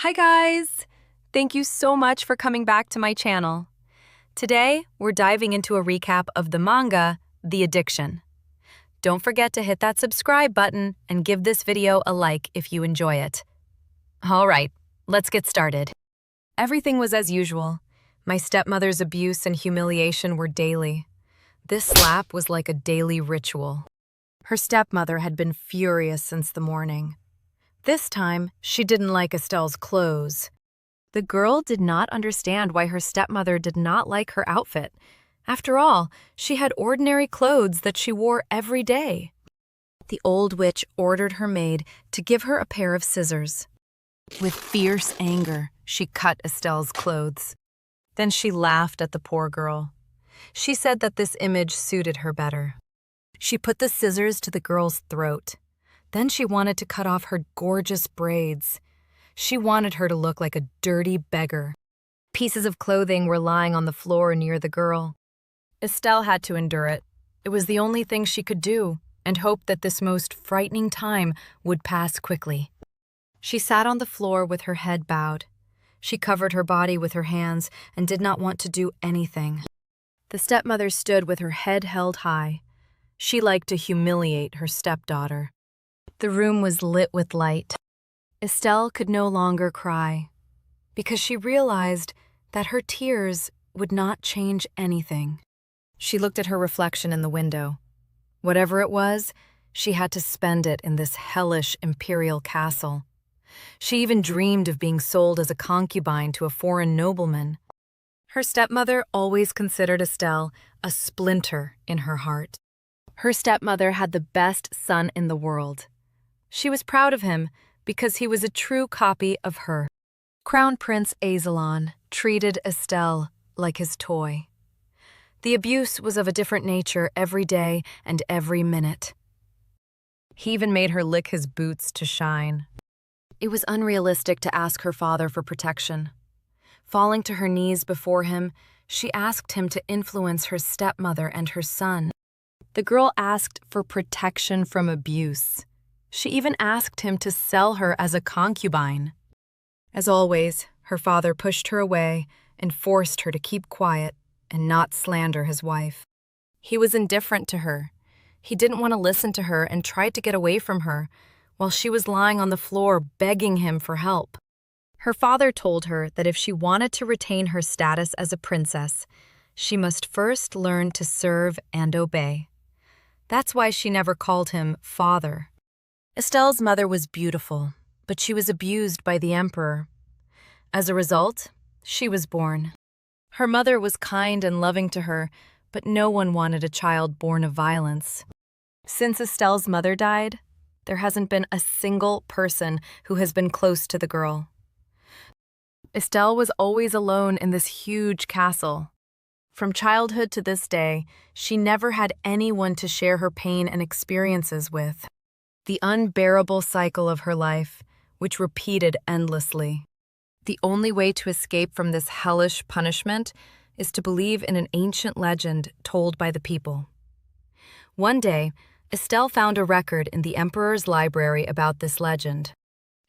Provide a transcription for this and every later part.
Hi guys! Thank you so much for coming back to my channel. Today, we're diving into a recap of the manga, The Addiction. Don't forget to hit that subscribe button and give this video a like if you enjoy it. Alright, let's get started. Everything was as usual. My stepmother's abuse and humiliation were daily. This slap was like a daily ritual. Her stepmother had been furious since the morning. This time, she didn't like Estelle's clothes. The girl did not understand why her stepmother did not like her outfit. After all, she had ordinary clothes that she wore every day. The old witch ordered her maid to give her a pair of scissors. With fierce anger, she cut Estelle's clothes. Then she laughed at the poor girl. She said that this image suited her better. She put the scissors to the girl's throat. Then she wanted to cut off her gorgeous braids. She wanted her to look like a dirty beggar. Pieces of clothing were lying on the floor near the girl. Estelle had to endure it. It was the only thing she could do, and hoped that this most frightening time would pass quickly. She sat on the floor with her head bowed. She covered her body with her hands and did not want to do anything. The stepmother stood with her head held high. She liked to humiliate her stepdaughter. The room was lit with light. Estelle could no longer cry, because she realized that her tears would not change anything. She looked at her reflection in the window. Whatever it was, she had to spend it in this hellish imperial castle. She even dreamed of being sold as a concubine to a foreign nobleman. Her stepmother always considered Estelle a splinter in her heart. Her stepmother had the best son in the world. She was proud of him because he was a true copy of her. Crown Prince Azalon treated Estelle like his toy. The abuse was of a different nature every day and every minute. He even made her lick his boots to shine. It was unrealistic to ask her father for protection. Falling to her knees before him, she asked him to influence her stepmother and her son. The girl asked for protection from abuse. She even asked him to sell her as a concubine. As always, her father pushed her away and forced her to keep quiet and not slander his wife. He was indifferent to her. He didn't want to listen to her and tried to get away from her while she was lying on the floor begging him for help. Her father told her that if she wanted to retain her status as a princess, she must first learn to serve and obey. That's why she never called him father. Estelle's mother was beautiful, but she was abused by the emperor. As a result, she was born. Her mother was kind and loving to her, but no one wanted a child born of violence. Since Estelle's mother died, there hasn't been a single person who has been close to the girl. Estelle was always alone in this huge castle. From childhood to this day, she never had anyone to share her pain and experiences with. The unbearable cycle of her life, which repeated endlessly. The only way to escape from this hellish punishment is to believe in an ancient legend told by the people. One day, Estelle found a record in the emperor's library about this legend.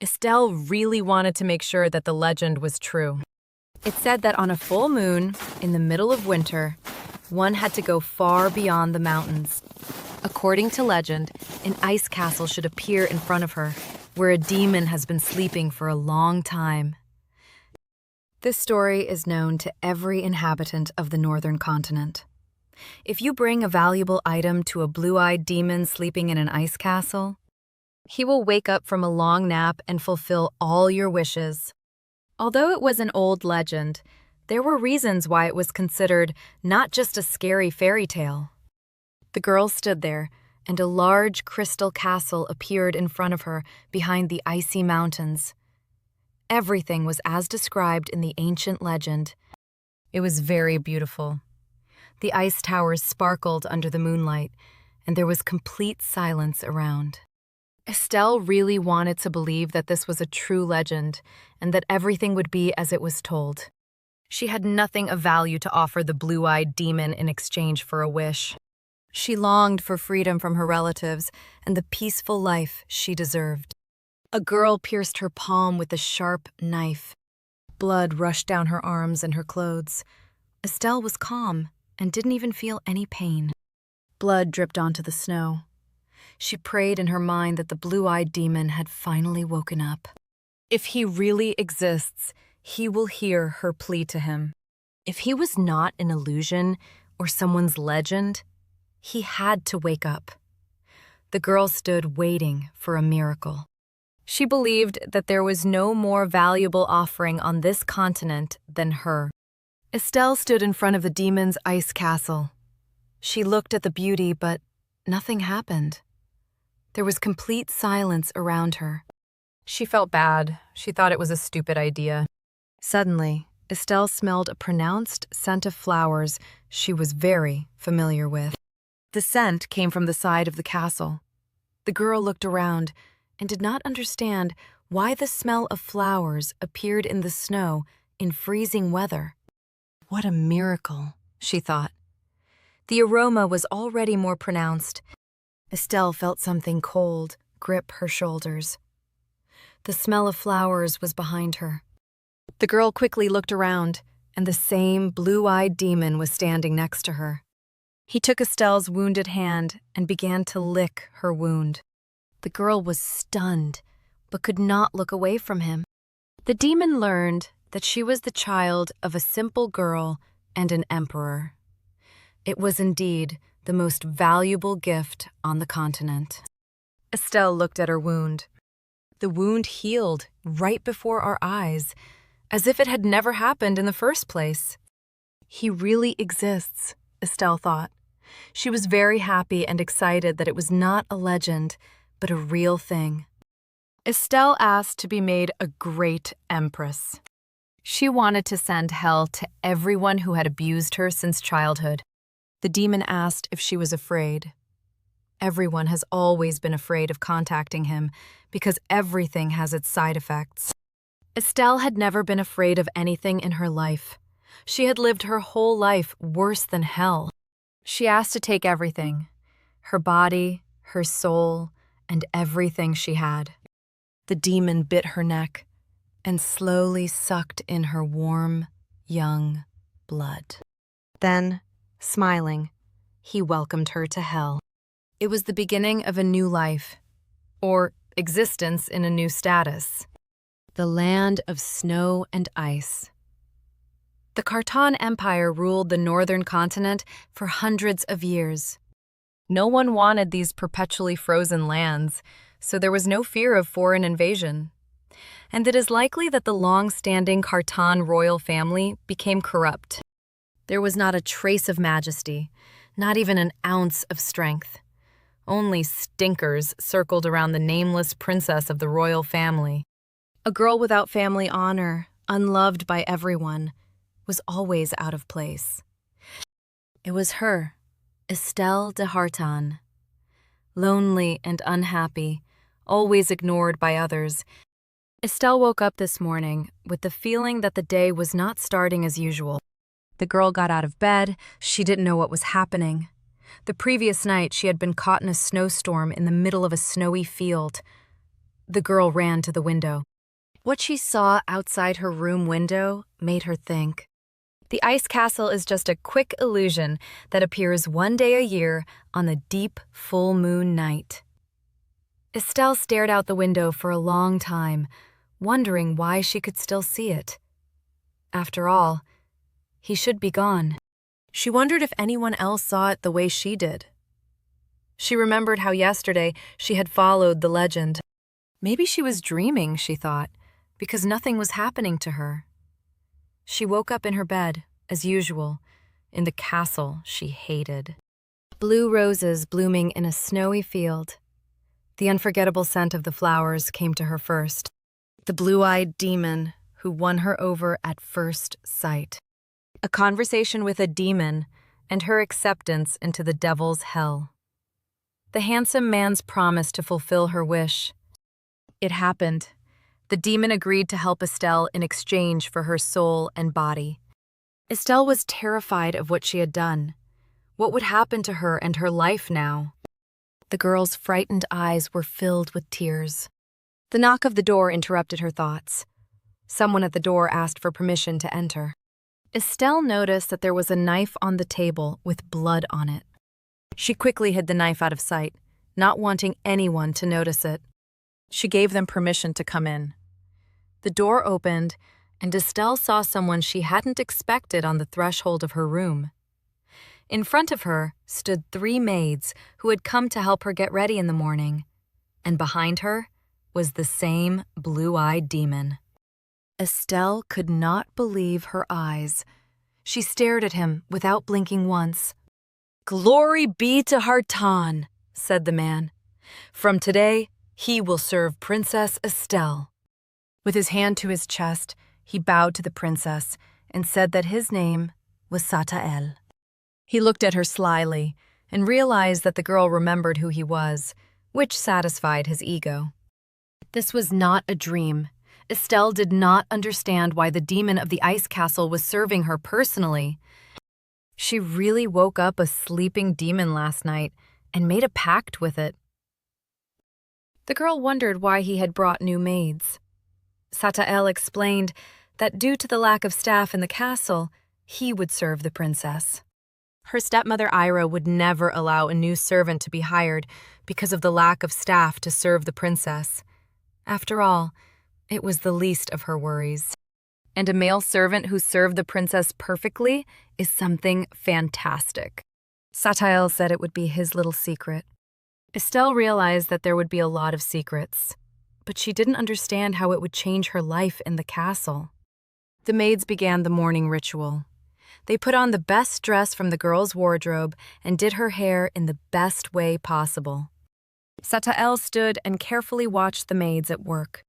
Estelle really wanted to make sure that the legend was true. It said that on a full moon, in the middle of winter, one had to go far beyond the mountains. According to legend, an ice castle should appear in front of her, where a demon has been sleeping for a long time. This story is known to every inhabitant of the northern continent. If you bring a valuable item to a blue-eyed demon sleeping in an ice castle, he will wake up from a long nap and fulfill all your wishes. Although it was an old legend, there were reasons why it was considered not just a scary fairy tale. The girl stood there, and a large crystal castle appeared in front of her behind the icy mountains. Everything was as described in the ancient legend. It was very beautiful. The ice towers sparkled under the moonlight, and there was complete silence around. Estelle really wanted to believe that this was a true legend and that everything would be as it was told. She had nothing of value to offer the blue-eyed demon in exchange for a wish. She longed for freedom from her relatives and the peaceful life she deserved. A girl pierced her palm with a sharp knife. Blood rushed down her arms and her clothes. Estelle was calm and didn't even feel any pain. Blood dripped onto the snow. She prayed in her mind that the blue-eyed demon had finally woken up. If he really exists, he will hear her plea to him. If he was not an illusion or someone's legend, he had to wake up. The girl stood waiting for a miracle. She believed that there was no more valuable offering on this continent than her. Estelle stood in front of the demon's ice castle. She looked at the beauty, but nothing happened. There was complete silence around her. She felt bad. She thought it was a stupid idea. Suddenly, Estelle smelled a pronounced scent of flowers she was very familiar with. The scent came from the side of the castle. The girl looked around and did not understand why the smell of flowers appeared in the snow in freezing weather. What a miracle, she thought. The aroma was already more pronounced. Estelle felt something cold grip her shoulders. The smell of flowers was behind her. The girl quickly looked around, and the same blue-eyed demon was standing next to her. He took Estelle's wounded hand and began to lick her wound. The girl was stunned, but could not look away from him. The demon learned that she was the child of a simple girl and an emperor. It was indeed the most valuable gift on the continent. Estelle looked at her wound. The wound healed right before our eyes, as if it had never happened in the first place. He really exists, Estelle thought. She was very happy and excited that it was not a legend, but a real thing. Estelle asked to be made a great empress. She wanted to send hell to everyone who had abused her since childhood. The demon asked if she was afraid. Everyone has always been afraid of contacting him because everything has its side effects. Estelle had never been afraid of anything in her life. She had lived her whole life worse than hell. She asked to take everything, her body, her soul, and everything she had. The demon bit her neck and slowly sucked in her warm, young blood. Then, smiling, he welcomed her to hell. It was the beginning of a new life, or existence in a new status. The land of snow and ice. The Khartan Empire ruled the northern continent for hundreds of years. No one wanted these perpetually frozen lands, so there was no fear of foreign invasion. And it is likely that the long-standing Khartan royal family became corrupt. There was not a trace of majesty, not even an ounce of strength. Only stinkers circled around the nameless princess of the royal family. A girl without family honor, unloved by everyone, was always out of place. It was her, Estelle de Hartan. Lonely and unhappy, always ignored by others, Estelle woke up this morning with the feeling that the day was not starting as usual. The girl got out of bed. She didn't know what was happening. The previous night, she had been caught in a snowstorm in the middle of a snowy field. The girl ran to the window. What she saw outside her room window made her think. The ice castle is just a quick illusion that appears one day a year on the deep, full moon night. Estelle stared out the window for a long time, wondering why she could still see it. After all, he should be gone. She wondered if anyone else saw it the way she did. She remembered how yesterday she had followed the legend. Maybe she was dreaming, she thought, because nothing was happening to her. She woke up in her bed, as usual, in the castle she hated. Blue roses blooming in a snowy field. The unforgettable scent of the flowers came to her first. The blue-eyed demon who won her over at first sight. A conversation with a demon and her acceptance into the devil's hell. The handsome man's promise to fulfill her wish. It happened. The demon agreed to help Estelle in exchange for her soul and body. Estelle was terrified of what she had done. What would happen to her and her life now? The girl's frightened eyes were filled with tears. The knock of the door interrupted her thoughts. Someone at the door asked for permission to enter. Estelle noticed that there was a knife on the table with blood on it. She quickly hid the knife out of sight, not wanting anyone to notice it. She gave them permission to come in. The door opened, and Estelle saw someone she hadn't expected on the threshold of her room. In front of her stood 3 maids who had come to help her get ready in the morning, and behind her was the same blue-eyed demon. Estelle could not believe her eyes. She stared at him without blinking once. "Glory be to Hartan," said the man. "From today, he will serve Princess Estelle." With his hand to his chest, he bowed to the princess and said that his name was Satael. He looked at her slyly and realized that the girl remembered who he was, which satisfied his ego. This was not a dream. Estelle did not understand why the demon of the ice castle was serving her personally. She really woke up a sleeping demon last night and made a pact with it. The girl wondered why he had brought new maids. Satael explained that due to the lack of staff in the castle, he would serve the princess. Her stepmother Ira would never allow a new servant to be hired because of the lack of staff to serve the princess. After all, it was the least of her worries. And a male servant who served the princess perfectly is something fantastic. Satael said it would be his little secret. Estelle realized that there would be a lot of secrets, but she didn't understand how it would change her life in the castle. The maids began the morning ritual. They put on the best dress from the girl's wardrobe and did her hair in the best way possible. Satael stood and carefully watched the maids at work.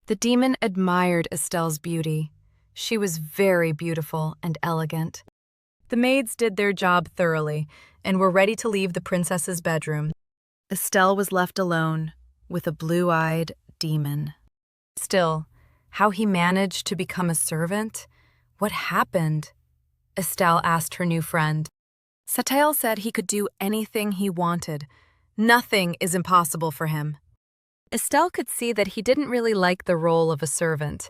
The demon admired Estelle's beauty. She was very beautiful and elegant. The maids did their job thoroughly and were ready to leave the princess's bedroom. Estelle was left alone with a blue-eyed demon. Still, how he managed to become a servant? What happened? Estelle asked her new friend. Satael said he could do anything he wanted. Nothing is impossible for him. Estelle could see that he didn't really like the role of a servant,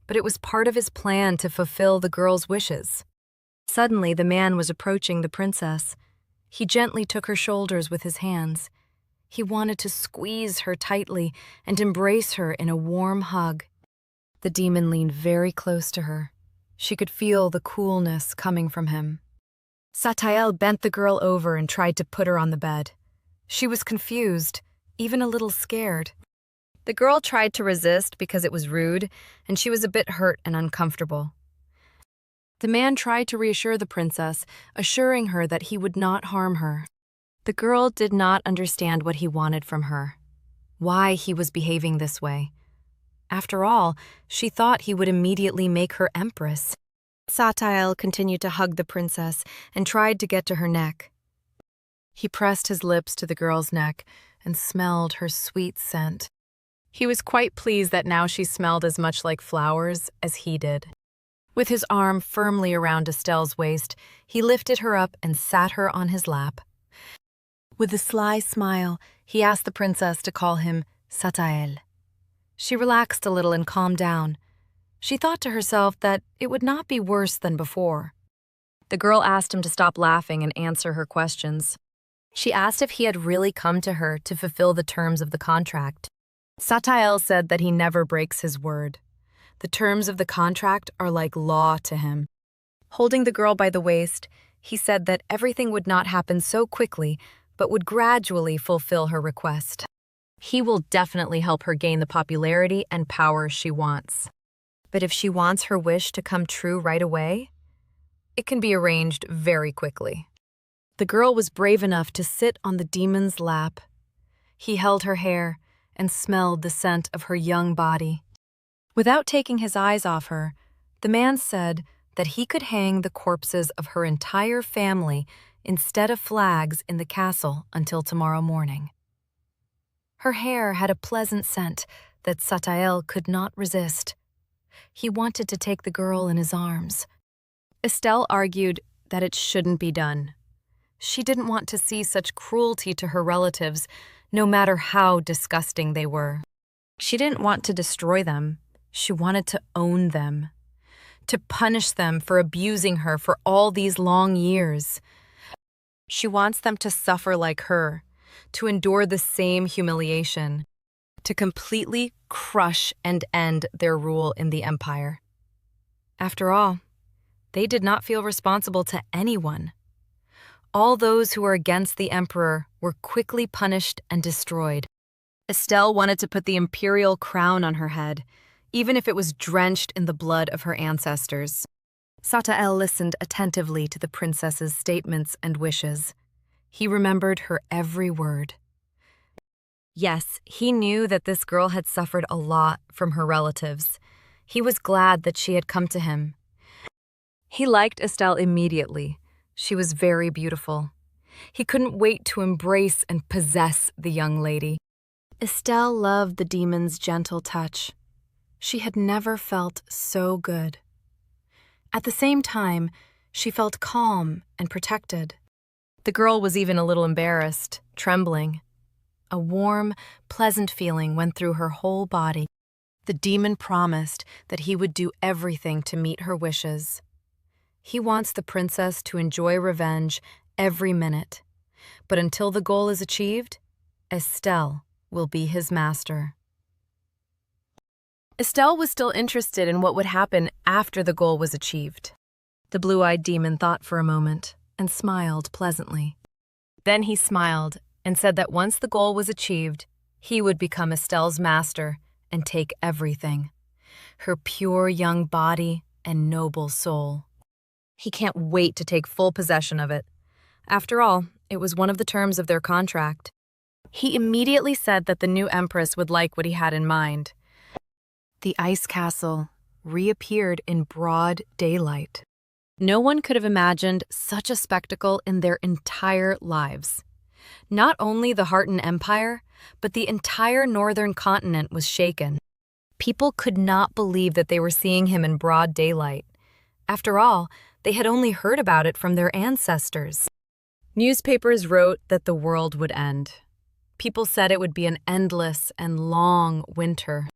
but it was part of his plan to fulfill the girl's wishes. Suddenly, the man was approaching the princess. He gently took her shoulders with his hands. He wanted to squeeze her tightly and embrace her in a warm hug. The demon leaned very close to her. She could feel the coolness coming from him. Satael bent the girl over and tried to put her on the bed. She was confused, even a little scared. The girl tried to resist because it was rude, and she was a bit hurt and uncomfortable. The man tried to reassure the princess, assuring her that he would not harm her. The girl did not understand what he wanted from her, why he was behaving this way. After all, she thought he would immediately make her empress. Satael continued to hug the princess and tried to get to her neck. He pressed his lips to the girl's neck and smelled her sweet scent. He was quite pleased that now she smelled as much like flowers as he did. With his arm firmly around Estelle's waist, he lifted her up and sat her on his lap. With a sly smile, he asked the princess to call him Satael. She relaxed a little and calmed down. She thought to herself that it would not be worse than before. The girl asked him to stop laughing and answer her questions. She asked if he had really come to her to fulfill the terms of the contract. Satael said that he never breaks his word. The terms of the contract are like law to him. Holding the girl by the waist, he said that everything would not happen so quickly, but would gradually fulfill her request. He will definitely help her gain the popularity and power she wants. But if she wants her wish to come true right away, it can be arranged very quickly. The girl was brave enough to sit on the demon's lap. He held her hair and smelled the scent of her young body. Without taking his eyes off her, the man said that he could hang the corpses of her entire family instead of flags in the castle until tomorrow morning. Her hair had a pleasant scent that Satael could not resist. He wanted to take the girl in his arms. Estelle argued that it shouldn't be done. She didn't want to see such cruelty to her relatives, no matter how disgusting they were. She didn't want to destroy them. She wanted to own them, to punish them for abusing her for all these long years. She wants them to suffer like her, to endure the same humiliation, to completely crush and end their rule in the empire. After all, they did not feel responsible to anyone. All those who were against the emperor were quickly punished and destroyed. Estelle wanted to put the imperial crown on her head, even if it was drenched in the blood of her ancestors. Satael listened attentively to the princess's statements and wishes. He remembered her every word. Yes, he knew that this girl had suffered a lot from her relatives. He was glad that she had come to him. He liked Estelle immediately. She was very beautiful. He couldn't wait to embrace and possess the young lady. Estelle loved the demon's gentle touch. She had never felt so good. At the same time, she felt calm and protected. The girl was even a little embarrassed, trembling. A warm, pleasant feeling went through her whole body. The demon promised that he would do everything to meet her wishes. He wants the princess to enjoy revenge every minute. But until the goal is achieved, Estelle will be his master. Estelle was still interested in what would happen after the goal was achieved. The blue-eyed demon thought for a moment and smiled pleasantly. Then he smiled and said that once the goal was achieved, he would become Estelle's master and take everything, her pure young body and noble soul. He can't wait to take full possession of it. After all, it was one of the terms of their contract. He immediately said that the new empress would like what he had in mind. The ice castle reappeared in broad daylight. No one could have imagined such a spectacle in their entire lives. Not only the Hartan Empire, but the entire northern continent was shaken. People could not believe that they were seeing him in broad daylight. After all, they had only heard about it from their ancestors. Newspapers wrote that the world would end. People said it would be an endless and long winter.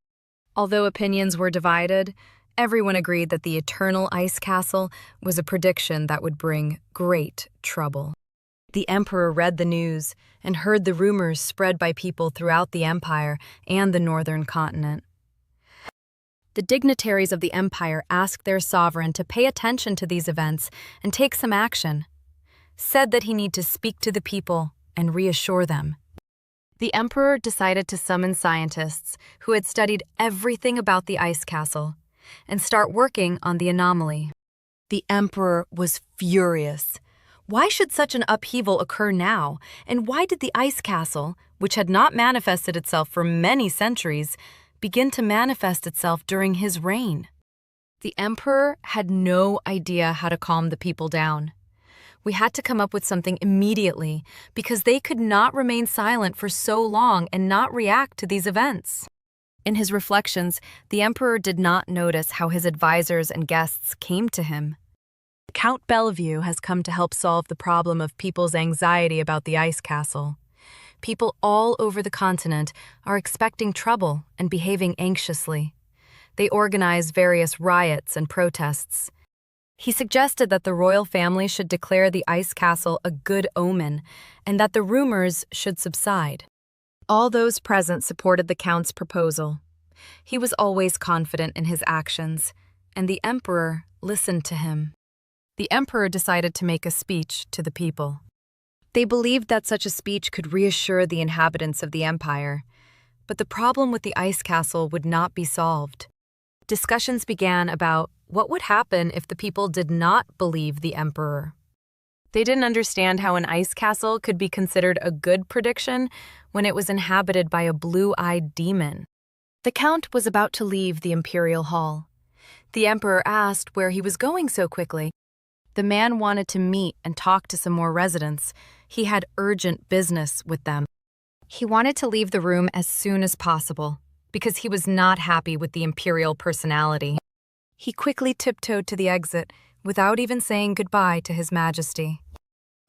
Although opinions were divided, everyone agreed that the eternal ice castle was a prediction that would bring great trouble. The emperor read the news and heard the rumors spread by people throughout the empire and the northern continent. The dignitaries of the empire asked their sovereign to pay attention to these events and take some action, said that he need to speak to the people and reassure them. The emperor decided to summon scientists who had studied everything about the ice castle and start working on the anomaly. The emperor was furious. Why should such an upheaval occur now, and why did the ice castle, which had not manifested itself for many centuries, begin to manifest itself during his reign? The emperor had no idea how to calm the people down. We had to come up with something immediately because they could not remain silent for so long and not react to these events. In his reflections, the emperor did not notice how his advisors and guests came to him. Count Bellevue has come to help solve the problem of people's anxiety about the ice castle. People all over the continent are expecting trouble and behaving anxiously. They organize various riots and protests. He suggested that the royal family should declare the ice castle a good omen and that the rumors should subside. All those present supported the count's proposal. He was always confident in his actions, and the emperor listened to him. The emperor decided to make a speech to the people. They believed that such a speech could reassure the inhabitants of the empire, but the problem with the ice castle would not be solved. Discussions began about what would happen if the people did not believe the emperor. They didn't understand how an ice castle could be considered a good prediction when it was inhabited by a blue-eyed demon. The count was about to leave the imperial hall. The emperor asked where he was going so quickly. The man wanted to meet and talk to some more residents. He had urgent business with them. He wanted to leave the room as soon as possible because he was not happy with the imperial personality. He quickly tiptoed to the exit without even saying goodbye to His Majesty.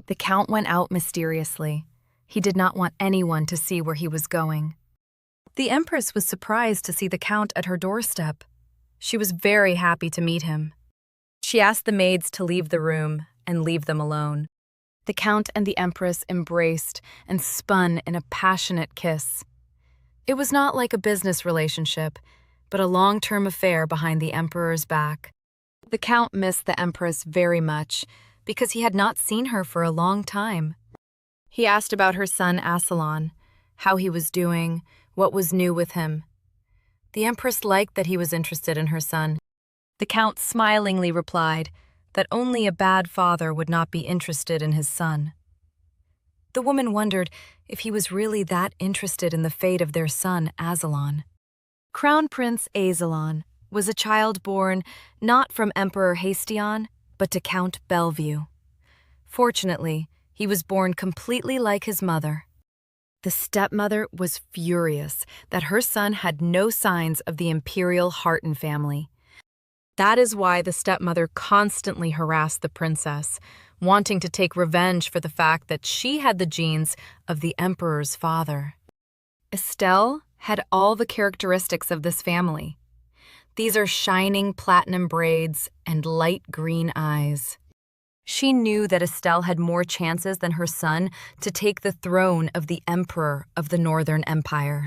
The count went out mysteriously. He did not want anyone to see where he was going. The Empress was surprised to see the Count at her doorstep. She was very happy to meet him. She asked the maids to leave the room and leave them alone. The Count and the Empress embraced and spun in a passionate kiss. It was not like a business relationship, but a long-term affair behind the Emperor's back. The Count missed the Empress very much because he had not seen her for a long time. He asked about her son Assalon, how he was doing, what was new with him. The Empress liked that he was interested in her son. The Count smilingly replied that only a bad father would not be interested in his son. The woman wondered if he was really that interested in the fate of their son, Assalon. Crown Prince Assalon was a child born not from Emperor Hastion, but to Count Bellevue. Fortunately, he was born completely like his mother. The stepmother was furious that her son had no signs of the imperial Harton family. That is why the stepmother constantly harassed the princess, wanting to take revenge for the fact that she had the genes of the emperor's father. Estelle had all the characteristics of this family. These are shining platinum braids and light green eyes. She knew that Estelle had more chances than her son to take the throne of the emperor of the Northern Empire.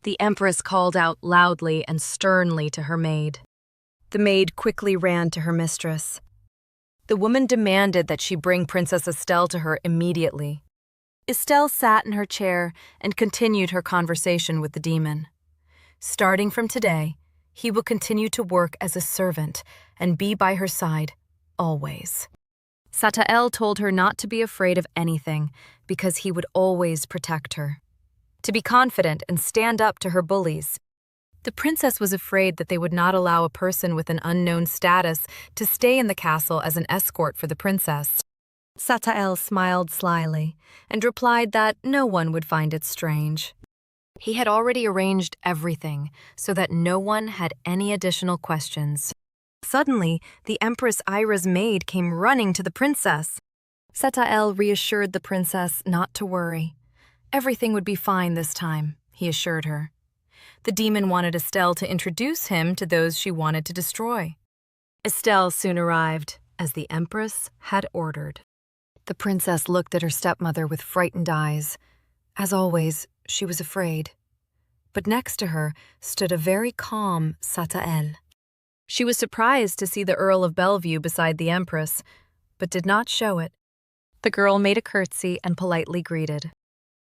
The Empress called out loudly and sternly to her maid. The maid quickly ran to her mistress. The woman demanded that she bring Princess Estelle to her immediately. Estelle sat in her chair and continued her conversation with the demon. Starting from today, he will continue to work as a servant and be by her side, always. Satael told her not to be afraid of anything because he would always protect her. To be confident and stand up to her bullies. The princess was afraid that they would not allow a person with an unknown status to stay in the castle as an escort for the princess. Satael smiled slyly and replied that no one would find it strange. He had already arranged everything so that no one had any additional questions. Suddenly, the Empress Ira's maid came running to the princess. Satael reassured the princess not to worry. Everything would be fine this time, he assured her. The demon wanted Estelle to introduce him to those she wanted to destroy. Estelle soon arrived, as the Empress had ordered. The princess looked at her stepmother with frightened eyes. As always, she was afraid. But next to her stood a very calm Satael. She was surprised to see the Earl of Bellevue beside the Empress, but did not show it. The girl made a curtsy and politely greeted.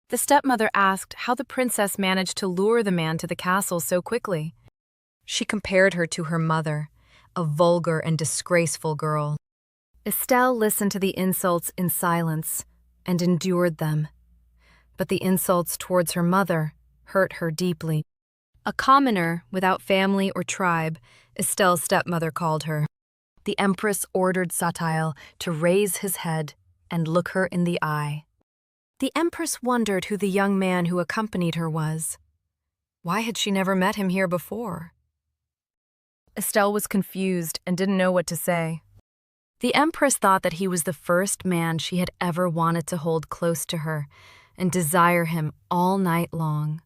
The stepmother asked how the princess managed to lure the man to the castle so quickly. She compared her to her mother, a vulgar and disgraceful girl. Estelle listened to the insults in silence and endured them. But the insults towards her mother hurt her deeply. A commoner without family or tribe, Estelle's stepmother called her. The Empress ordered Satael to raise his head and look her in the eye. The Empress wondered who the young man who accompanied her was. Why had she never met him here before? Estelle was confused and didn't know what to say. The Empress thought that he was the first man she had ever wanted to hold close to her and desire him all night long.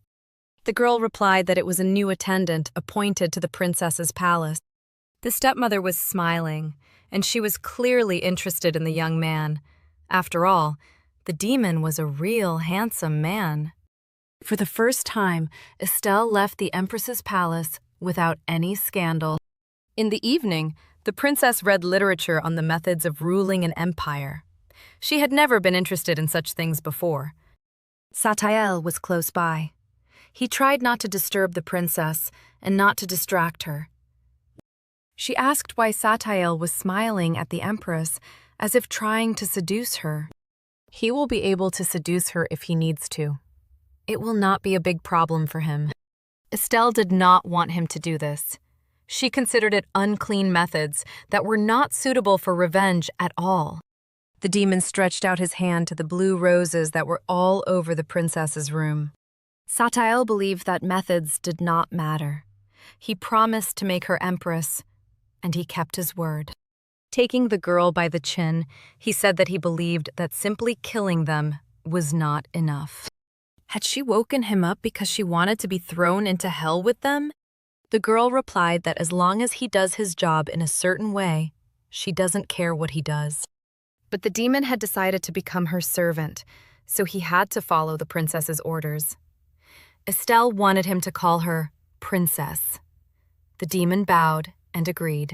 The girl replied that it was a new attendant appointed to the princess's palace. The stepmother was smiling, and she was clearly interested in the young man. After all, the demon was a real handsome man. For the first time, Estelle left the Empress's palace without any scandal. In the evening, the princess read literature on the methods of ruling an empire. She had never been interested in such things before. Satael was close by. He tried not to disturb the princess and not to distract her. She asked why Satael was smiling at the Empress, as if trying to seduce her. He will be able to seduce her if he needs to. It will not be a big problem for him. Estelle did not want him to do this. She considered it unclean methods that were not suitable for revenge at all. The demon stretched out his hand to the blue roses that were all over the princess's room. Satael believed that methods did not matter. He promised to make her empress, and he kept his word. Taking the girl by the chin, he said that he believed that simply killing them was not enough. Had she woken him up because she wanted to be thrown into hell with them? The girl replied that as long as he does his job in a certain way, she doesn't care what he does. But the demon had decided to become her servant, so he had to follow the princess's orders. Estelle wanted him to call her princess. The demon bowed and agreed.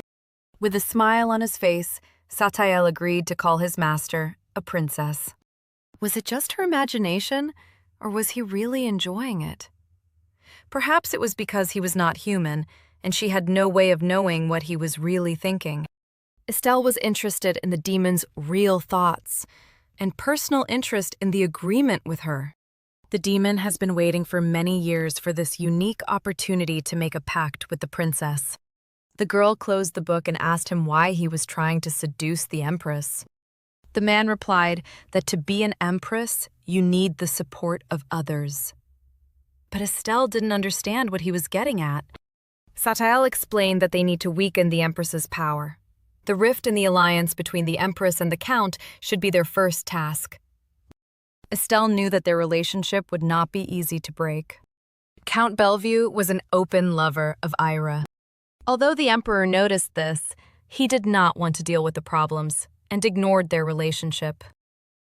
With a smile on his face, Satael agreed to call his master a princess. Was it just her imagination, or was he really enjoying it? Perhaps it was because he was not human, and she had no way of knowing what he was really thinking. Estelle was interested in the demon's real thoughts, and personal interest in the agreement with her. The demon has been waiting for many years for this unique opportunity to make a pact with the princess. The girl closed the book and asked him why he was trying to seduce the empress. The man replied that to be an empress, you need the support of others. But Estelle didn't understand what he was getting at. Satael explained that they need to weaken the empress's power. The rift in the alliance between the empress and the count should be their first task. Estelle knew that their relationship would not be easy to break. Count Bellevue was an open lover of Ira. Although the emperor noticed this, he did not want to deal with the problems and ignored their relationship.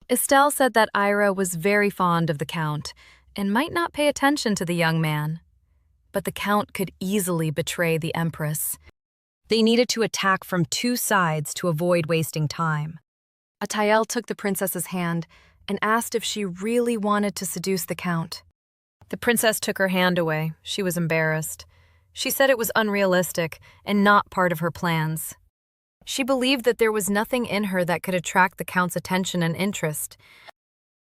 Estelle said that Ira was very fond of the count and might not pay attention to the young man. But the count could easily betray the empress. They needed to attack from two sides to avoid wasting time. Atael took the princess's hand and asked if she really wanted to seduce the count. The princess took her hand away. She was embarrassed. She said it was unrealistic and not part of her plans. She believed that there was nothing in her that could attract the count's attention and interest.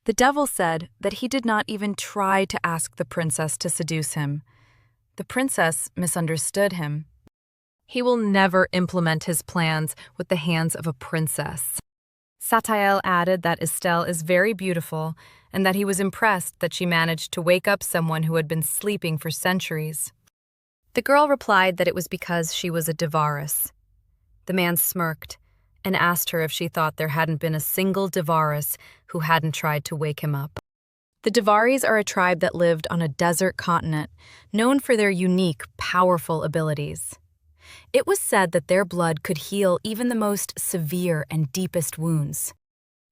The devil said that he did not even try to ask the princess to seduce him. The princess misunderstood him. He will never implement his plans with the hands of a princess. Satael added that Estelle is very beautiful and that he was impressed that she managed to wake up someone who had been sleeping for centuries. The girl replied that it was because she was a Devaris. The man smirked and asked her if she thought there hadn't been a single Devaris who hadn't tried to wake him up. The Devaris are a tribe that lived on a desert continent, known for their unique, powerful abilities. It was said that their blood could heal even the most severe and deepest wounds.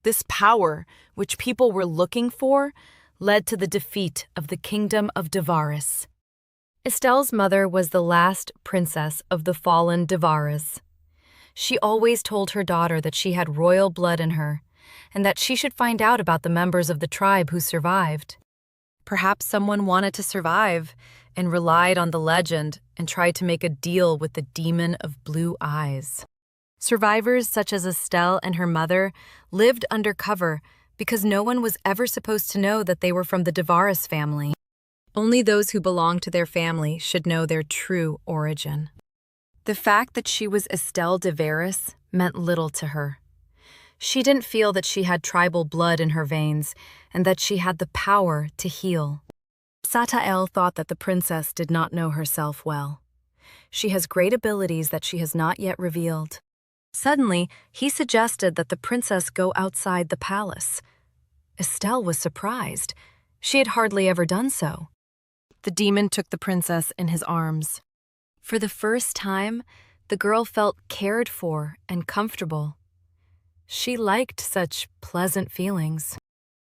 This power, which people were looking for, led to the defeat of the kingdom of Devaris. Estelle's mother was the last princess of the fallen Devaris. She always told her daughter that she had royal blood in her, and that she should find out about the members of the tribe who survived. Perhaps someone wanted to survive and relied on the legend and tried to make a deal with the demon of blue eyes. Survivors such as Estelle and her mother lived undercover because no one was ever supposed to know that they were from the Devaris family. Only those who belonged to their family should know their true origin. The fact that she was Estelle Devaris meant little to her. She didn't feel that she had tribal blood in her veins and that she had the power to heal. Satael thought that the princess did not know herself well. She has great abilities that she has not yet revealed. Suddenly, he suggested that the princess go outside the palace. Estelle was surprised. She had hardly ever done so. The demon took the princess in his arms. For the first time, the girl felt cared for and comfortable. She liked such pleasant feelings.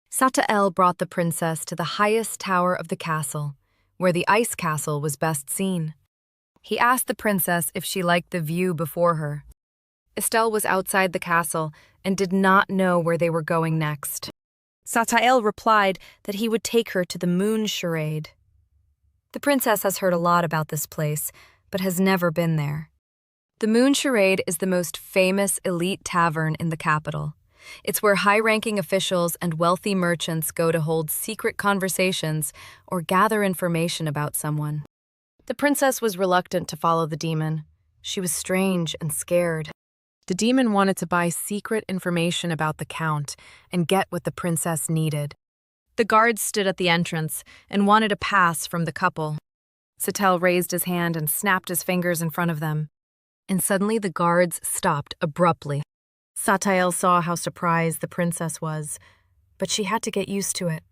Satael brought the princess to the highest tower of the castle, where the ice castle was best seen. He asked the princess if she liked the view before her. Estelle was outside the castle and did not know where they were going next. Satael replied that he would take her to the moon charade. The princess has heard a lot about this place, but has never been there. The Moon Charade is the most famous elite tavern in the capital. It's where high-ranking officials and wealthy merchants go to hold secret conversations or gather information about someone. The princess was reluctant to follow the demon. She was strange and scared. The demon wanted to buy secret information about the count and get what the princess needed. The guards stood at the entrance and wanted a pass from the couple. Satael raised his hand and snapped his fingers in front of them. And suddenly the guards stopped abruptly. Satael saw how surprised the princess was, but she had to get used to it.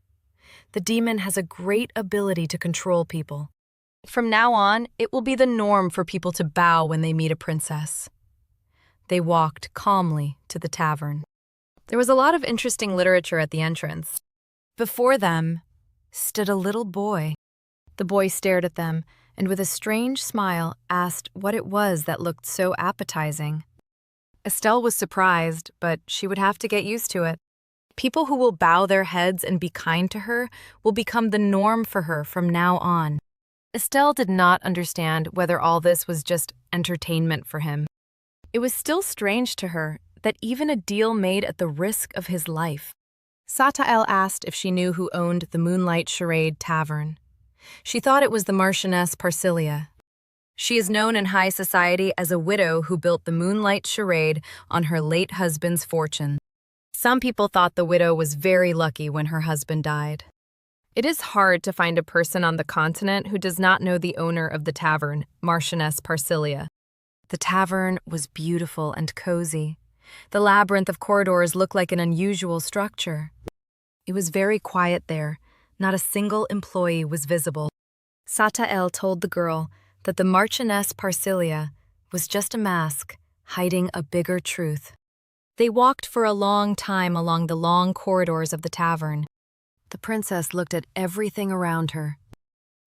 The demon has a great ability to control people. From now on, it will be the norm for people to bow when they meet a princess." They walked calmly to the tavern. There was a lot of interesting literature at the entrance. Before them stood a little boy. The boy stared at them and with a strange smile asked what it was that looked so appetizing. Estelle was surprised, but she would have to get used to it. People who will bow their heads and be kind to her will become the norm for her from now on. Estelle did not understand whether all this was just entertainment for him. It was still strange to her that even a deal made at the risk of his life. Satael asked if she knew who owned the Moonlight Charade Tavern. She thought it was the Marchioness Parcilia. She is known in high society as a widow who built the Moonlight Charade on her late husband's fortune. Some people thought the widow was very lucky when her husband died. It is hard to find a person on the continent who does not know the owner of the tavern, Marchioness Parcilia. The tavern was beautiful and cozy. The labyrinth of corridors looked like an unusual structure. It was very quiet there. Not a single employee was visible. Satael told the girl that the Marchioness Parcilia was just a mask hiding a bigger truth. They walked for a long time along the long corridors of the tavern. The princess looked at everything around her.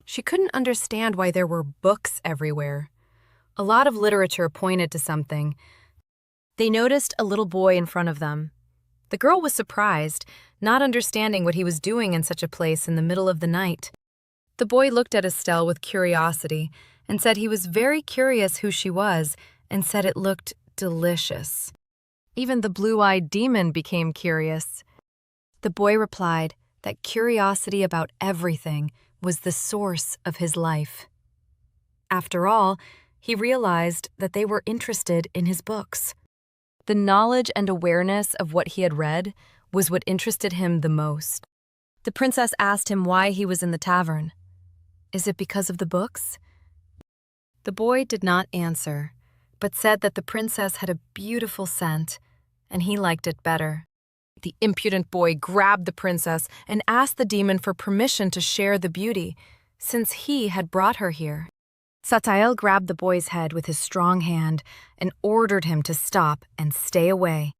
She couldn't understand why there were books everywhere. A lot of literature pointed to something. They noticed a little boy in front of them. The girl was surprised, not understanding what he was doing in such a place in the middle of the night. The boy looked at Estelle with curiosity and said he was very curious who she was and said it looked delicious. Even the blue-eyed demon became curious. The boy replied that curiosity about everything was the source of his life. After all, he realized that they were interested in his books. The knowledge and awareness of what he had read was what interested him the most. The princess asked him why he was in the tavern. "Is it because of the books?" The boy did not answer, but said that the princess had a beautiful scent, and he liked it better. The impudent boy grabbed the princess and asked the demon for permission to share the beauty, since he had brought her here. Satael grabbed the boy's head with his strong hand and ordered him to stop and stay away.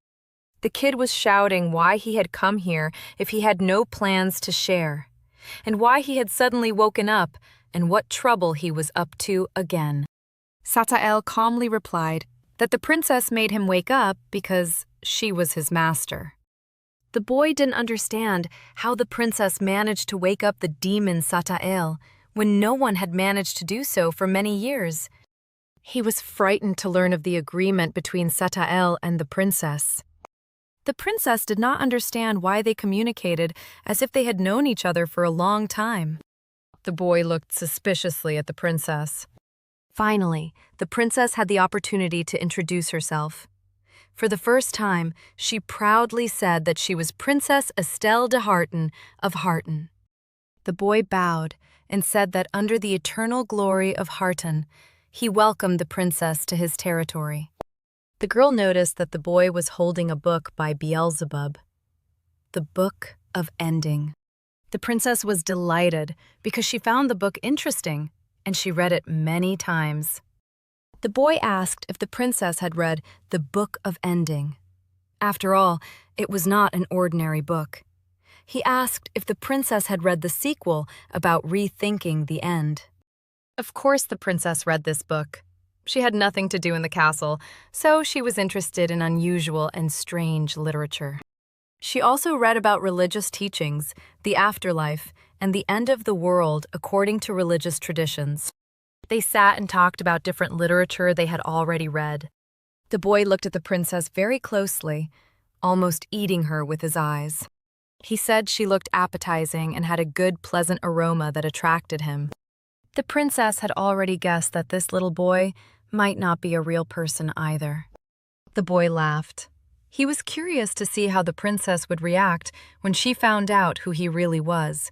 The kid was shouting why he had come here if he had no plans to share, and why he had suddenly woken up and what trouble he was up to again. Satael calmly replied that the princess made him wake up because she was his master. The boy didn't understand how the princess managed to wake up the demon Satael when no one had managed to do so for many years. He was frightened to learn of the agreement between Satael and the princess. The princess did not understand why they communicated as if they had known each other for a long time. The boy looked suspiciously at the princess. Finally, the princess had the opportunity to introduce herself. For the first time, she proudly said that she was Princess Estelle de Harton of Harton. The boy bowed and said that under the eternal glory of Harton, he welcomed the princess to his territory. The girl noticed that the boy was holding a book by Beelzebub, the Book of Ending. The princess was delighted because she found the book interesting, and she read it many times. The boy asked if the princess had read the Book of Ending. After all, it was not an ordinary book. He asked if the princess had read the sequel about rethinking the end. Of course the princess read this book. She had nothing to do in the castle, so she was interested in unusual and strange literature. She also read about religious teachings, the afterlife, and the end of the world according to religious traditions. They sat and talked about different literature they had already read. The boy looked at the princess very closely, almost eating her with his eyes. He said she looked appetizing and had a good, pleasant aroma that attracted him. The princess had already guessed that this little boy might not be a real person either. The boy laughed. He was curious to see how the princess would react when she found out who he really was.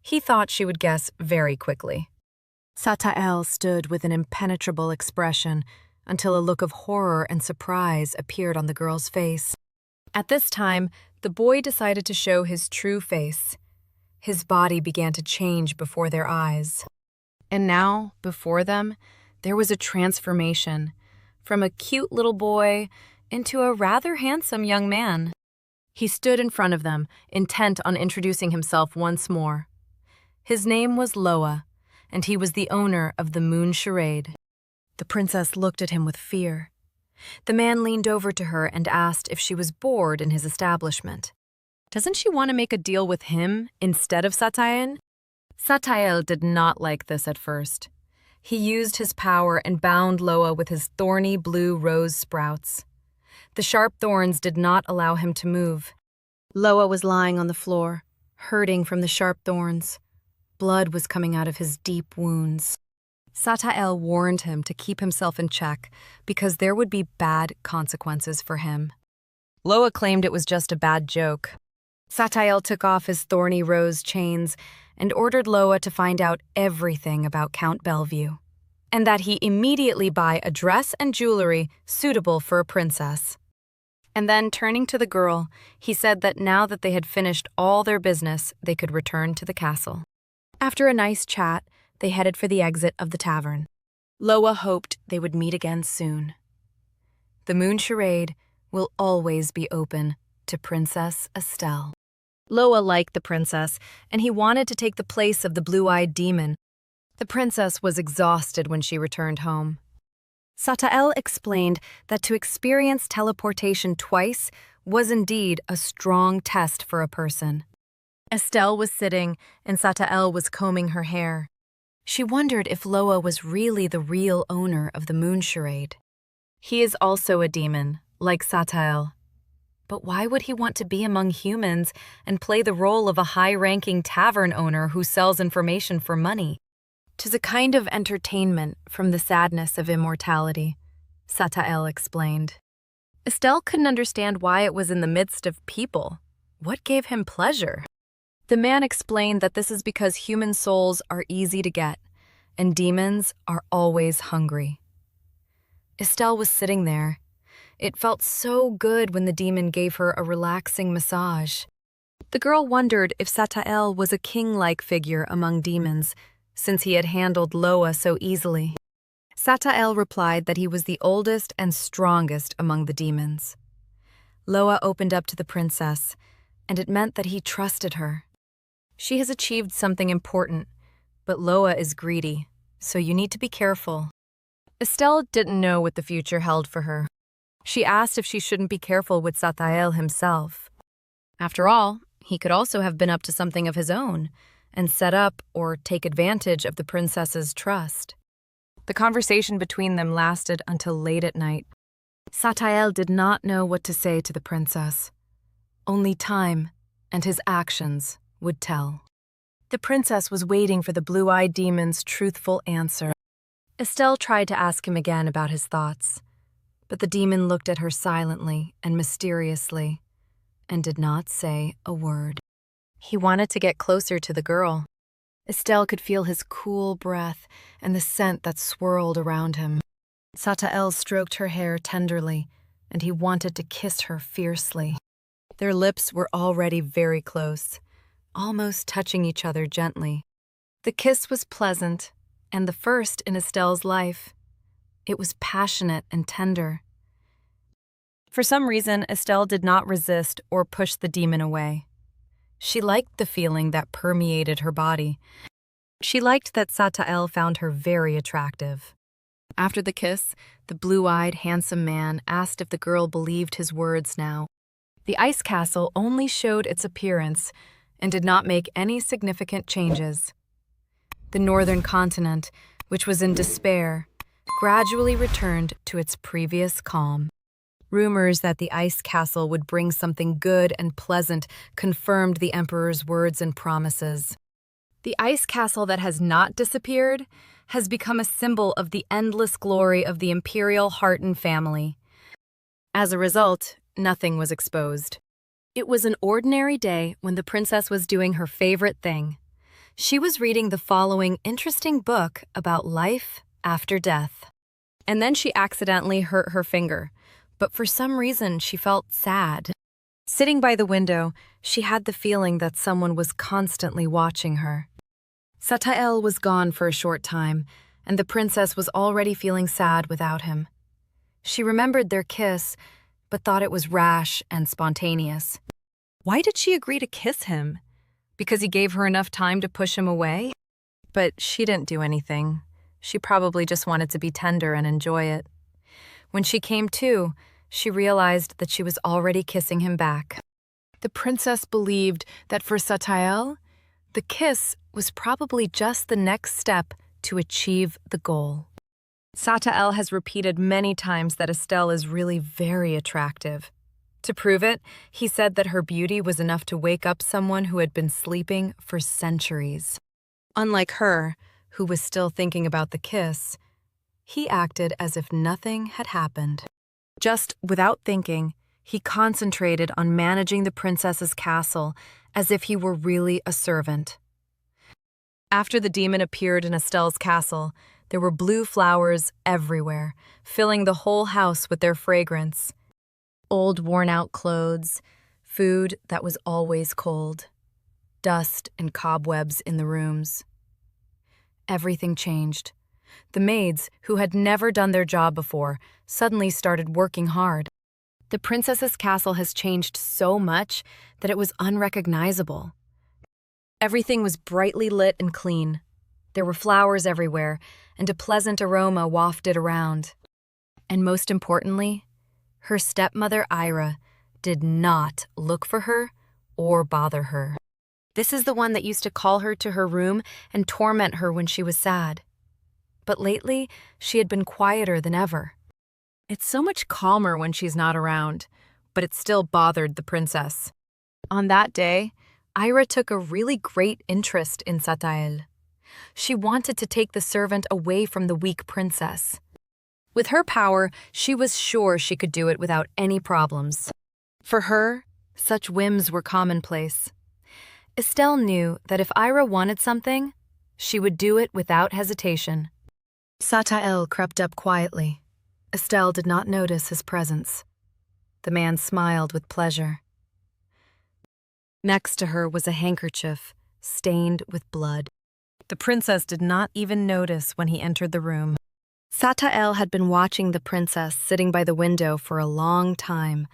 He thought she would guess very quickly. Satael stood with an impenetrable expression until a look of horror and surprise appeared on the girl's face. At this time, the boy decided to show his true face. His body began to change before their eyes. And now, before them, there was a transformation from a cute little boy into a rather handsome young man. He stood in front of them, intent on introducing himself once more. His name was Loa, and he was the owner of the moon charade. The princess looked at him with fear. The man leaned over to her and asked if she was bored in his establishment. Doesn't she want to make a deal with him instead of Satael? Satael did not like this at first. He used his power and bound Loa with his thorny blue rose sprouts. The sharp thorns did not allow him to move. Loa was lying on the floor, hurting from the sharp thorns. Blood was coming out of his deep wounds. Satael warned him to keep himself in check because there would be bad consequences for him. Loa claimed it was just a bad joke. Satael took off his thorny rose chains and ordered Loa to find out everything about Count Bellevue, and that he immediately buy a dress and jewelry suitable for a princess. And then, turning to the girl, he said that now that they had finished all their business, they could return to the castle. After a nice chat, they headed for the exit of the tavern. Loa hoped they would meet again soon. The moon charade will always be open to Princess Estelle. Loa liked the princess, and he wanted to take the place of the blue-eyed demon. The princess was exhausted when she returned home. Satael explained that to experience teleportation twice was indeed a strong test for a person. Estelle was sitting, and Satael was combing her hair. She wondered if Loa was really the real owner of the moon charade. He is also a demon, like Satael. But why would he want to be among humans and play the role of a high-ranking tavern owner who sells information for money? 'Tis a kind of entertainment from the sadness of immortality, Satael explained. Estelle couldn't understand why it was in the midst of people. What gave him pleasure? The man explained that this is because human souls are easy to get, and demons are always hungry. Estelle was sitting there. It felt so good when the demon gave her a relaxing massage. The girl wondered if Satael was a king-like figure among demons, since he had handled Loa so easily. Satael replied that he was the oldest and strongest among the demons. Loa opened up to the princess, and it meant that he trusted her. She has achieved something important, but Loa is greedy, so you need to be careful. Estelle didn't know what the future held for her. She asked if she shouldn't be careful with Satael himself. After all, he could also have been up to something of his own and set up or take advantage of the princess's trust. The conversation between them lasted until late at night. Satael did not know what to say to the princess. Only time and his actions would tell. The princess was waiting for the blue-eyed demon's truthful answer. Estelle tried to ask him again about his thoughts, but the demon looked at her silently and mysteriously and did not say a word. He wanted to get closer to the girl. Estelle could feel his cool breath and the scent that swirled around him. Satael stroked her hair tenderly, and he wanted to kiss her fiercely. Their lips were already very close, almost touching each other gently. The kiss was pleasant, and the first in Estelle's life. It was passionate and tender. For some reason, Estelle did not resist or push the demon away. She liked the feeling that permeated her body. She liked that Satael found her very attractive. After the kiss, the blue-eyed, handsome man asked if the girl believed his words now. The ice castle only showed its appearance and did not make any significant changes. The northern continent, which was in despair, gradually returned to its previous calm. Rumors that the ice castle would bring something good and pleasant confirmed the emperor's words and promises. The ice castle that has not disappeared has become a symbol of the endless glory of the imperial Harton family. As a result, nothing was exposed. It was an ordinary day when the princess was doing her favorite thing. She was reading the following interesting book about life after death. And then she accidentally hurt her finger, but for some reason she felt sad. Sitting by the window, she had the feeling that someone was constantly watching her. Satael was gone for a short time, and the princess was already feeling sad without him. She remembered their kiss, but thought it was rash and spontaneous. Why did she agree to kiss him? Because he gave her enough time to push him away? But she didn't do anything. She probably just wanted to be tender and enjoy it. When she came to, she realized that she was already kissing him back. The princess believed that for Satael, the kiss was probably just the next step to achieve the goal. Satael has repeated many times that Estelle is really very attractive. To prove it, he said that her beauty was enough to wake up someone who had been sleeping for centuries. Unlike her, who was still thinking about the kiss, he acted as if nothing had happened. Just without thinking, he concentrated on managing the princess's castle as if he were really a servant. After the demon appeared in Estelle's castle, there were blue flowers everywhere, filling the whole house with their fragrance. Old, worn-out clothes, food that was always cold, dust and cobwebs in the rooms. Everything changed. The maids, who had never done their job before, suddenly started working hard. The princess's castle has changed so much that it was unrecognizable. Everything was brightly lit and clean. There were flowers everywhere, and a pleasant aroma wafted around. And most importantly, her stepmother Ira did not look for her or bother her. This is the one that used to call her to her room and torment her when she was sad. But lately, she had been quieter than ever. It's so much calmer when she's not around, but it still bothered the princess. On that day, Ira took a really great interest in Satael. She wanted to take the servant away from the weak princess. With her power, she was sure she could do it without any problems. For her, such whims were commonplace. Estelle knew that if Ira wanted something, she would do it without hesitation. Satael crept up quietly. Estelle did not notice his presence. The man smiled with pleasure. Next to her was a handkerchief, stained with blood. The princess did not even notice when he entered the room. Satael had been watching the princess sitting by the window for a long time,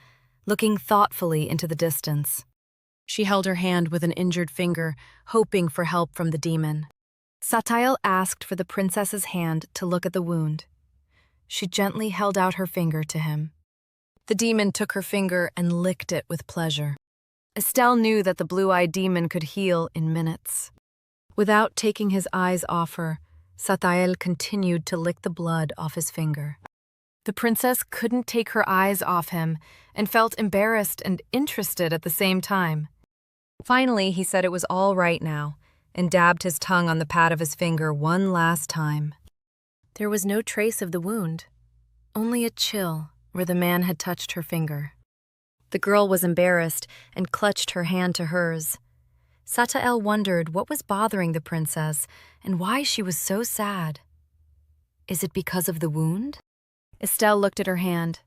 looking thoughtfully into the distance. She held her hand with an injured finger, hoping for help from the demon. Satael asked for the princess's hand to look at the wound. She gently held out her finger to him. The demon took her finger and licked it with pleasure. Estelle knew that the blue-eyed demon could heal in minutes. Without taking his eyes off her, Satael continued to lick the blood off his finger. The princess couldn't take her eyes off him and felt embarrassed and interested at the same time. Finally, he said it was all right now and dabbed his tongue on the pad of his finger one last time. There was no trace of the wound, only a chill where the man had touched her finger. The girl was embarrassed and clutched her hand to hers. Satael wondered what was bothering the princess and why she was so sad. Is it because of the wound? Estelle looked at her hand.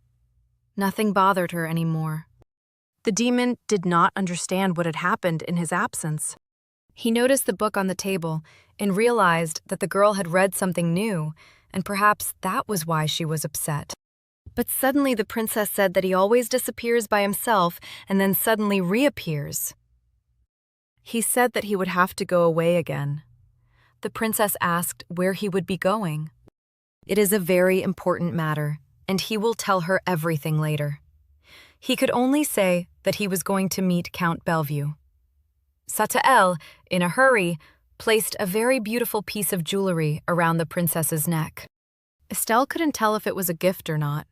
Nothing bothered her anymore. The demon did not understand what had happened in his absence. He noticed the book on the table and realized that the girl had read something new, and perhaps that was why she was upset. But suddenly the princess said that he always disappears by himself and then suddenly reappears. He said that he would have to go away again. The princess asked where he would be going. It is a very important matter, and he will tell her everything later. He could only say that he was going to meet Count Bellevue. Satael, in a hurry, placed a very beautiful piece of jewelry around the princess's neck. Estelle couldn't tell if it was a gift or not,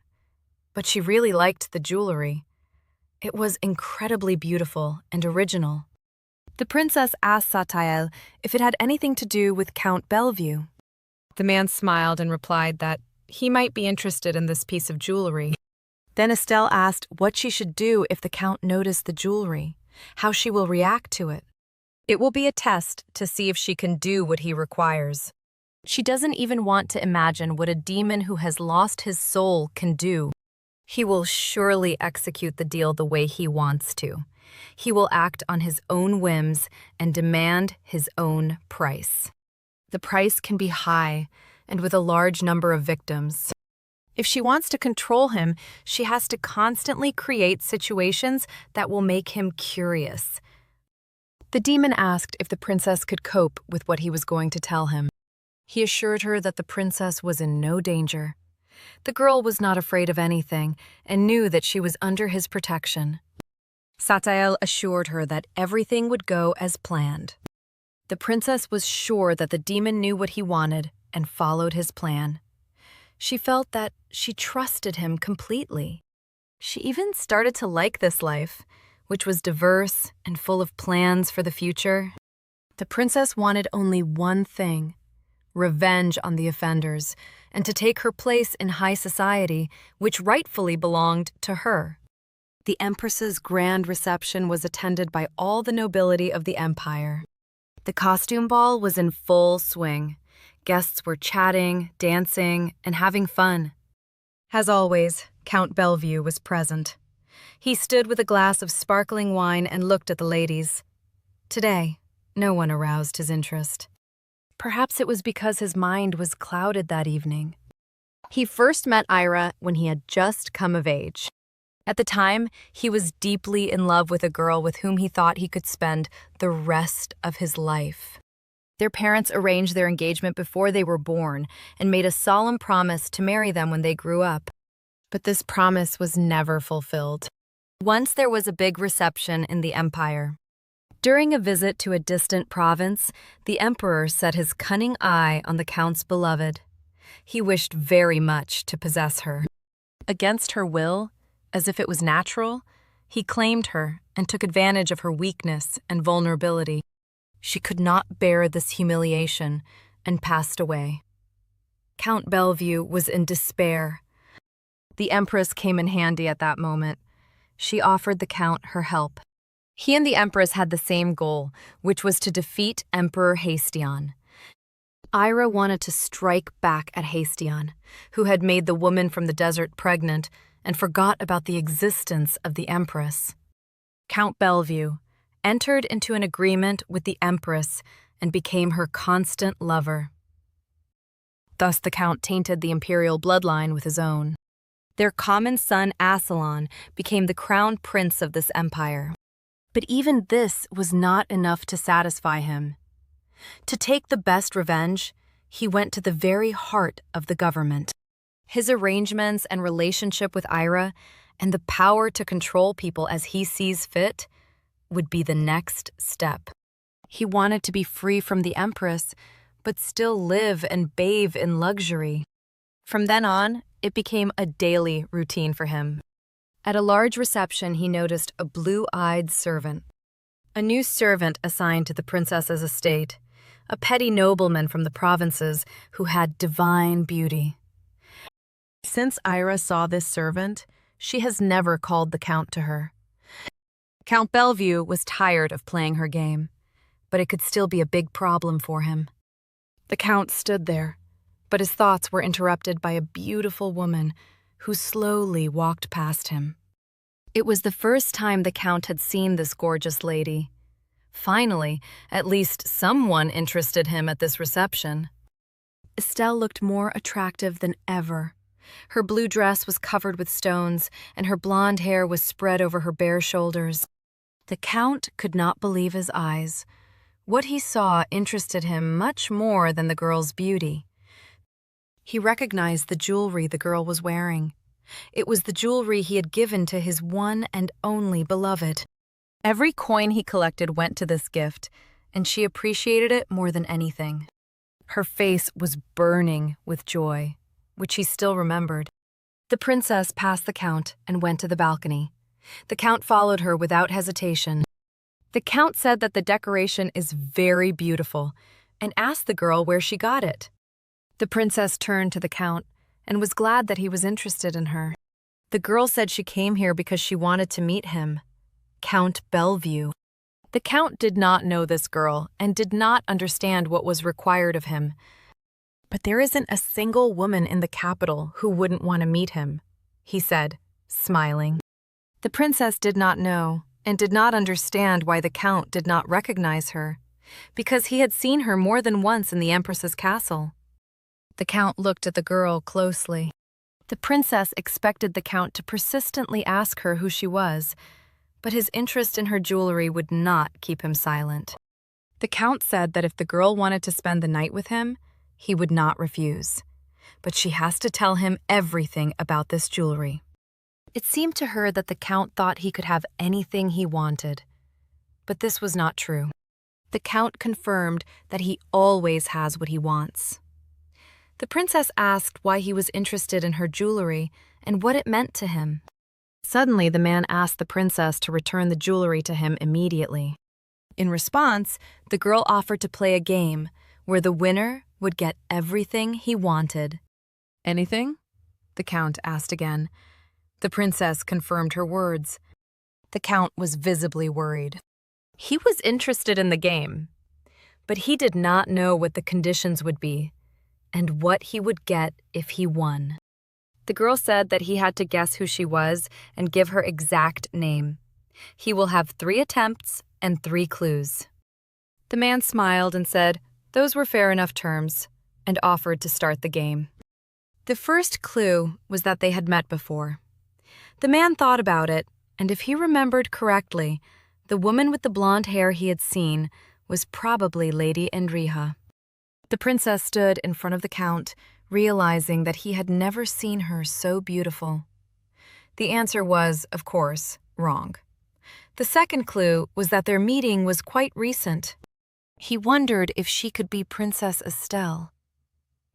but she really liked the jewelry. It was incredibly beautiful and original. The princess asked Satael if it had anything to do with Count Bellevue. The man smiled and replied that he might be interested in this piece of jewelry. Then Estelle asked what she should do if the Count noticed the jewelry, how she will react to it. It will be a test to see if she can do what he requires. She doesn't even want to imagine what a demon who has lost his soul can do. He will surely execute the deal the way he wants to. He will act on his own whims and demand his own price. The price can be high and with a large number of victims. If she wants to control him, she has to constantly create situations that will make him curious. The demon asked if the princess could cope with what he was going to tell him. He assured her that the princess was in no danger. The girl was not afraid of anything and knew that she was under his protection. Satael assured her that everything would go as planned. The princess was sure that the demon knew what he wanted and followed his plan. She felt that she trusted him completely. She even started to like this life, which was diverse and full of plans for the future. The princess wanted only one thing: revenge on the offenders, and to take her place in high society, which rightfully belonged to her. The Empress's grand reception was attended by all the nobility of the empire. The costume ball was in full swing. Guests were chatting, dancing, and having fun. As always, Count Bellevue was present. He stood with a glass of sparkling wine and looked at the ladies. Today, no one aroused his interest. Perhaps it was because his mind was clouded that evening. He first met Ira when he had just come of age. At the time, he was deeply in love with a girl with whom he thought he could spend the rest of his life. Their parents arranged their engagement before they were born and made a solemn promise to marry them when they grew up. But this promise was never fulfilled. Once there was a big reception in the empire. During a visit to a distant province, the emperor set his cunning eye on the count's beloved. He wished very much to possess her. Against her will, as if it was natural, he claimed her and took advantage of her weakness and vulnerability. She could not bear this humiliation and passed away. Count Bellevue was in despair. The Empress came in handy at that moment. She offered the Count her help. He and the Empress had the same goal, which was to defeat Emperor Hastion. Ira wanted to strike back at Hastion, who had made the woman from the desert pregnant and forgot about the existence of the Empress. Count Bellevue entered into an agreement with the Empress and became her constant lover. Thus the Count tainted the imperial bloodline with his own. Their common son Assalon became the crown prince of this empire. But even this was not enough to satisfy him. To take the best revenge, he went to the very heart of the government. His arrangements and relationship with Ira, and the power to control people as he sees fit, would be the next step. He wanted to be free from the Empress, but still live and bathe in luxury. From then on, it became a daily routine for him. At a large reception, he noticed a blue-eyed servant. A new servant assigned to the princess's estate, a petty nobleman from the provinces who had divine beauty. Since Ira saw this servant, she has never called the Count to her. Count Bellevue was tired of playing her game, but it could still be a big problem for him. The Count stood there, but his thoughts were interrupted by a beautiful woman who slowly walked past him. It was the first time the Count had seen this gorgeous lady. Finally, at least someone interested him at this reception. Estelle looked more attractive than ever. Her blue dress was covered with stones, and her blonde hair was spread over her bare shoulders. The Count could not believe his eyes. What he saw interested him much more than the girl's beauty. He recognized the jewelry the girl was wearing. It was the jewelry he had given to his one and only beloved. Every coin he collected went to this gift, and she appreciated it more than anything. Her face was burning with joy, which he still remembered. The princess passed the Count and went to the balcony. The Count followed her without hesitation. The Count said that the decoration is very beautiful and asked the girl where she got it. The princess turned to the Count and was glad that he was interested in her. The girl said she came here because she wanted to meet him, Count Bellevue. The Count did not know this girl and did not understand what was required of him. But there isn't a single woman in the capital who wouldn't want to meet him, he said, smiling. The princess did not know and did not understand why the count did not recognize her, because he had seen her more than once in the empress's castle. The count looked at the girl closely. The princess expected the count to persistently ask her who she was, but his interest in her jewelry would not keep him silent. The count said that if the girl wanted to spend the night with him, he would not refuse. But she has to tell him everything about this jewelry. It seemed to her that the count thought he could have anything he wanted. But this was not true. The count confirmed that he always has what he wants. The princess asked why he was interested in her jewelry and what it meant to him. Suddenly, the man asked the princess to return the jewelry to him immediately. In response, the girl offered to play a game where the winner would get everything he wanted. Anything? The count asked again. The princess confirmed her words. The count was visibly worried. He was interested in the game, but he did not know what the conditions would be and what he would get if he won. The girl said that he had to guess who she was and give her exact name. He will have 3 attempts and 3 clues. The man smiled and said those were fair enough terms and offered to start the game. The first clue was that they had met before. The man thought about it, and if he remembered correctly, the woman with the blonde hair he had seen was probably Lady Enriha. The princess stood in front of the count, realizing that he had never seen her so beautiful. The answer was, of course, wrong. The second clue was that their meeting was quite recent. He wondered if she could be Princess Estelle.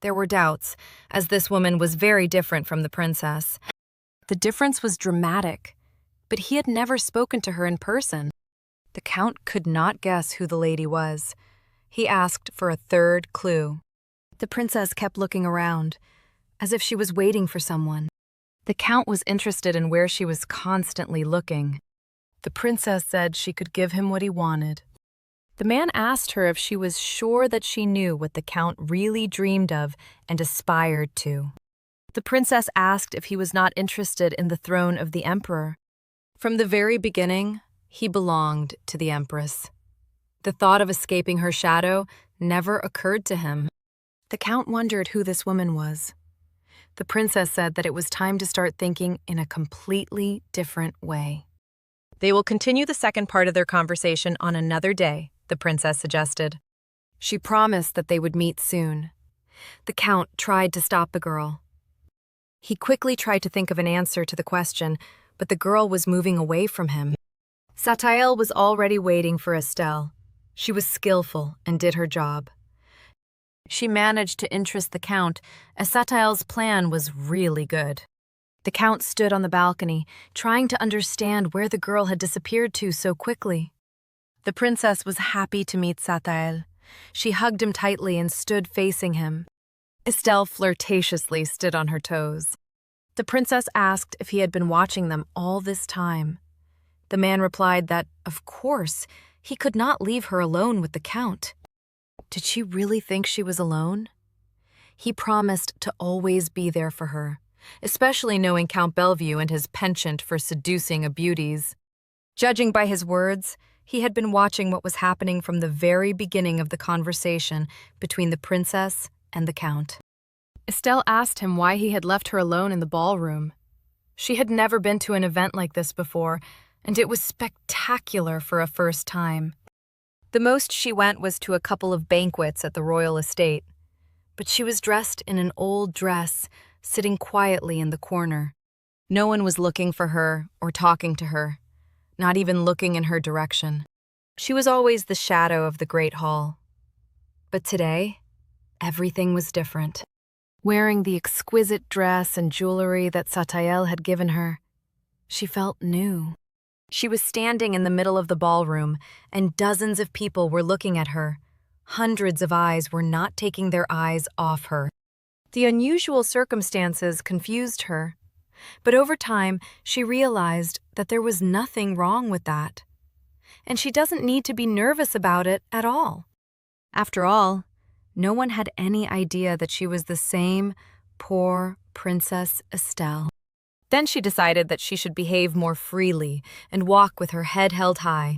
There were doubts, as this woman was very different from the princess. The difference was dramatic, but he had never spoken to her in person. The count could not guess who the lady was. He asked for a third clue. The princess kept looking around, as if she was waiting for someone. The count was interested in where she was constantly looking. The princess said she could give him what he wanted. The man asked her if she was sure that she knew what the count really dreamed of and aspired to. The princess asked if he was not interested in the throne of the emperor. From the very beginning, he belonged to the empress. The thought of escaping her shadow never occurred to him. The count wondered who this woman was. The princess said that it was time to start thinking in a completely different way. They will continue the second part of their conversation on another day, the princess suggested. She promised that they would meet soon. The count tried to stop the girl. He quickly tried to think of an answer to the question, but the girl was moving away from him. Satael was already waiting for Estelle. She was skillful and did her job. She managed to interest the count, as Satael's plan was really good. The count stood on the balcony, trying to understand where the girl had disappeared to so quickly. The princess was happy to meet Satael. She hugged him tightly and stood facing him. Estelle flirtatiously stood on her toes. The princess asked if he had been watching them all this time. The man replied that, of course, he could not leave her alone with the count. Did she really think she was alone? He promised to always be there for her, especially knowing Count Bellevue and his penchant for seducing a beauties. Judging by his words, he had been watching what was happening from the very beginning of the conversation between the princess and the count. Estelle asked him why he had left her alone in the ballroom. She had never been to an event like this before, and it was spectacular for a first time. The most she went was to a couple of banquets at the royal estate, but she was dressed in an old dress, sitting quietly in the corner. No one was looking for her or talking to her, not even looking in her direction. She was always the shadow of the great hall. But today, everything was different. Wearing the exquisite dress and jewelry that Satael had given her, she felt new. She was standing in the middle of the ballroom, and dozens of people were looking at her. Hundreds of eyes were not taking their eyes off her. The unusual circumstances confused her, but over time she realized that there was nothing wrong with that. And she doesn't need to be nervous about it at all. After all, no one had any idea that she was the same poor Princess Estelle. Then she decided that she should behave more freely and walk with her head held high.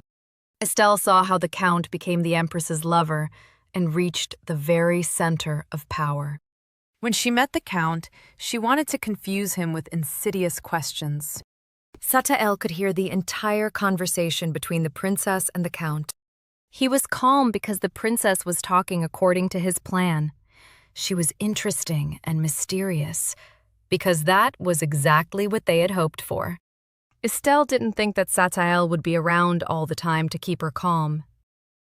Estelle saw how the Count became the Empress's lover and reached the very center of power. When she met the Count, she wanted to confuse him with insidious questions. Satael could hear the entire conversation between the princess and the Count. He was calm because the princess was talking according to his plan. She was interesting and mysterious, because that was exactly what they had hoped for. Estelle didn't think that Satael would be around all the time to keep her calm.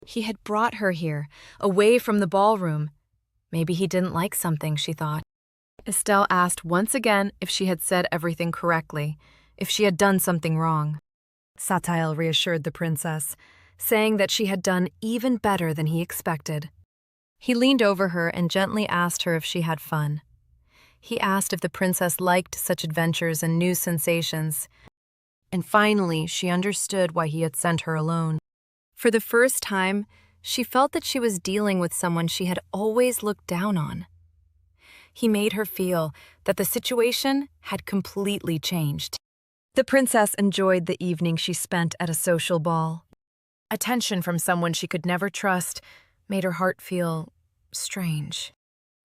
He had brought her here, away from the ballroom. Maybe he didn't like something, she thought. Estelle asked once again if she had said everything correctly, if she had done something wrong. Satael reassured the princess, saying that she had done even better than he expected. He leaned over her and gently asked her if she had fun. He asked if the princess liked such adventures and new sensations. And finally, she understood why he had sent her alone. For the first time, she felt that she was dealing with someone she had always looked down on. He made her feel that the situation had completely changed. The princess enjoyed the evening she spent at a social ball. Attention from someone she could never trust made her heart feel strange.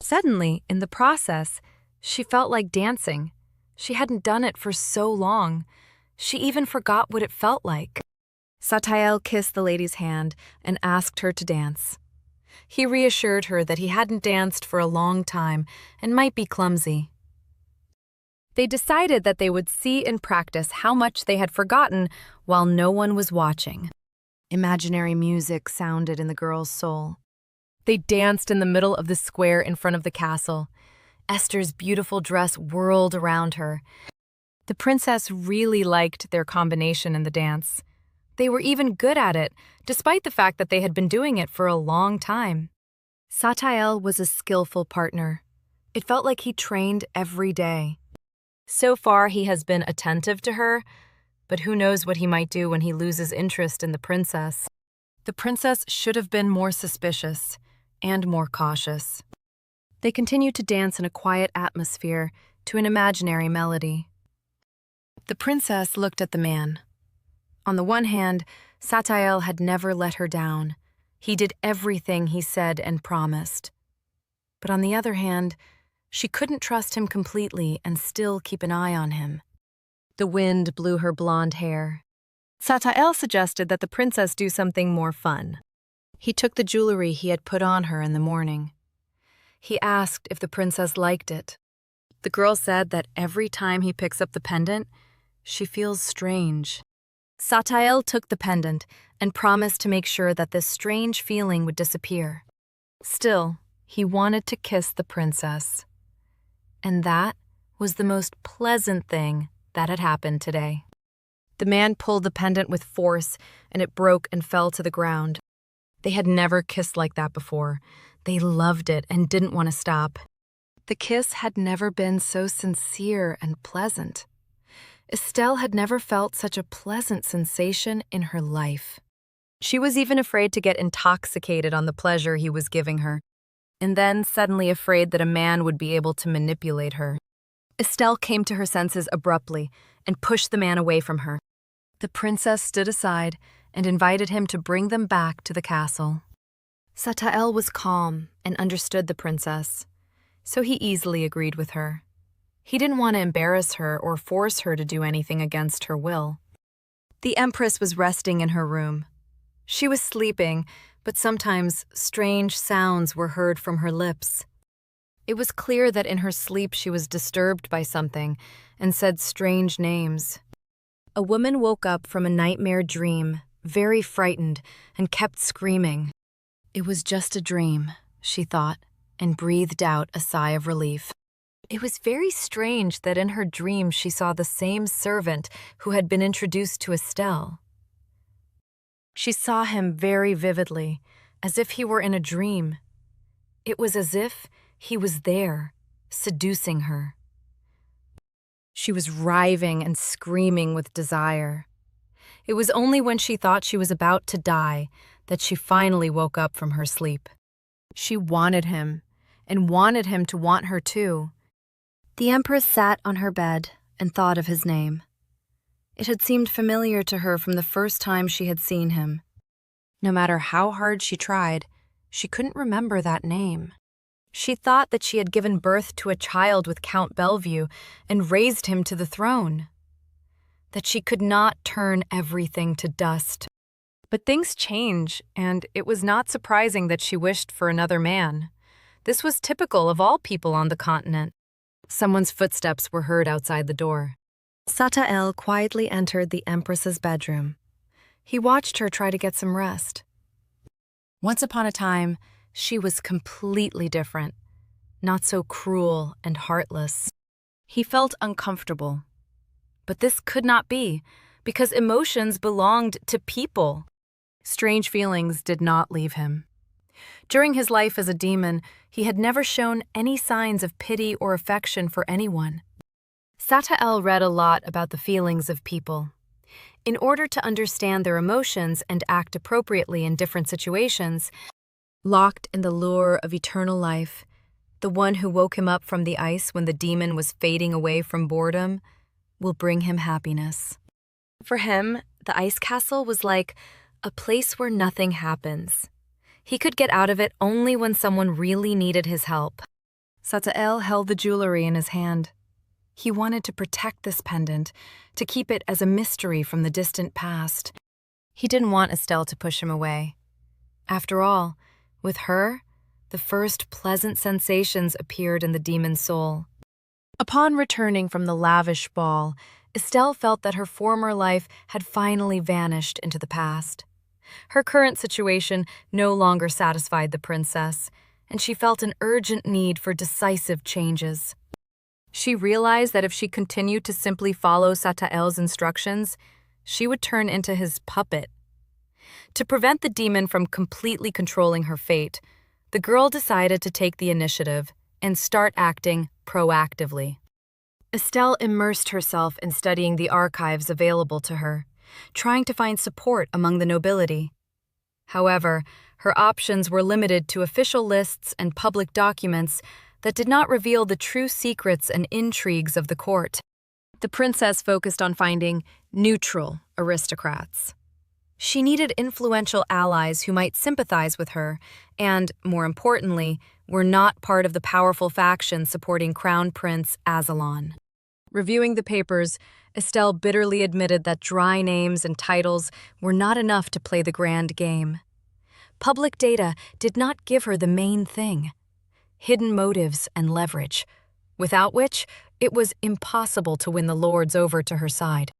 Suddenly, in the process, she felt like dancing. She hadn't done it for so long. She even forgot what it felt like. Satael kissed the lady's hand and asked her to dance. He reassured her that he hadn't danced for a long time and might be clumsy. They decided that they would see in practice how much they had forgotten while no one was watching. Imaginary music sounded in the girl's soul. They danced in the middle of the square in front of the castle. Esther's beautiful dress whirled around her. The princess really liked their combination in the dance. They were even good at it, despite the fact that they had been doing it for a long time. Satael was a skillful partner. It felt like he trained every day. So far, he has been attentive to her, but who knows what he might do when he loses interest in the princess. The princess should have been more suspicious and more cautious. They continued to dance in a quiet atmosphere to an imaginary melody. The princess looked at the man. On the one hand, Satael had never let her down. He did everything he said and promised. But on the other hand, she couldn't trust him completely and still keep an eye on him. The wind blew her blonde hair. Satael suggested that the princess do something more fun. He took the jewelry he had put on her in the morning. He asked if the princess liked it. The girl said that every time he picks up the pendant, she feels strange. Satael took the pendant and promised to make sure that this strange feeling would disappear. Still, he wanted to kiss the princess. And that was the most pleasant thing that had happened today. The man pulled the pendant with force, and it broke and fell to the ground. They had never kissed like that before. They loved it and didn't want to stop. The kiss had never been so sincere and pleasant. Estelle had never felt such a pleasant sensation in her life. She was even afraid to get intoxicated on the pleasure he was giving her, and then suddenly afraid that a man would be able to manipulate her. Estelle came to her senses abruptly and pushed the man away from her. The princess stood aside and invited him to bring them back to the castle. Satael was calm and understood the princess, so he easily agreed with her. He didn't want to embarrass her or force her to do anything against her will. The Empress was resting in her room. She was sleeping, but sometimes strange sounds were heard from her lips. It was clear that in her sleep she was disturbed by something and said strange names. A woman woke up from a nightmare dream, very frightened, and kept screaming. It was just a dream, she thought, and breathed out a sigh of relief. It was very strange that in her dream she saw the same servant who had been introduced to Estelle. She saw him very vividly, as if he were in a dream. It was as if he was there, seducing her. She was writhing and screaming with desire. It was only when she thought she was about to die that she finally woke up from her sleep. She wanted him, and wanted him to want her too. The Empress sat on her bed and thought of his name. It had seemed familiar to her from the first time she had seen him. No matter how hard she tried, she couldn't remember that name. She thought that she had given birth to a child with Count Bellevue and raised him to the throne. That she could not turn everything to dust. But things change, and it was not surprising that she wished for another man. This was typical of all people on the continent. Someone's footsteps were heard outside the door. Satael quietly entered the Empress's bedroom. He watched her try to get some rest. Once upon a time, she was completely different, not so cruel and heartless. He felt uncomfortable. But this could not be, because emotions belonged to people. Strange feelings did not leave him. During his life as a demon, he had never shown any signs of pity or affection for anyone. Satael read a lot about the feelings of people. In order to understand their emotions and act appropriately in different situations, locked in the lure of eternal life, the one who woke him up from the ice when the demon was fading away from boredom will bring him happiness. For him, the ice castle was like a place where nothing happens. He could get out of it only when someone really needed his help. Satael held the jewelry in his hand. He wanted to protect this pendant, to keep it as a mystery from the distant past. He didn't want Estelle to push him away. After all, with her, the first pleasant sensations appeared in the demon's soul. Upon returning from the lavish ball, Estelle felt that her former life had finally vanished into the past. Her current situation no longer satisfied the princess, and she felt an urgent need for decisive changes. She realized that if she continued to simply follow Satael's instructions, she would turn into his puppet. To prevent the demon from completely controlling her fate, the girl decided to take the initiative and start acting proactively. Estelle immersed herself in studying the archives available to her, trying to find support among the nobility. However, her options were limited to official lists and public documents that did not reveal the true secrets and intrigues of the court. The princess focused on finding neutral aristocrats. She needed influential allies who might sympathize with her and, more importantly, were not part of the powerful faction supporting Crown Prince Azalon. Reviewing the papers, Estelle bitterly admitted that dry names and titles were not enough to play the grand game. Public data did not give her the main thing: hidden motives and leverage, without which it was impossible to win the lords over to her side.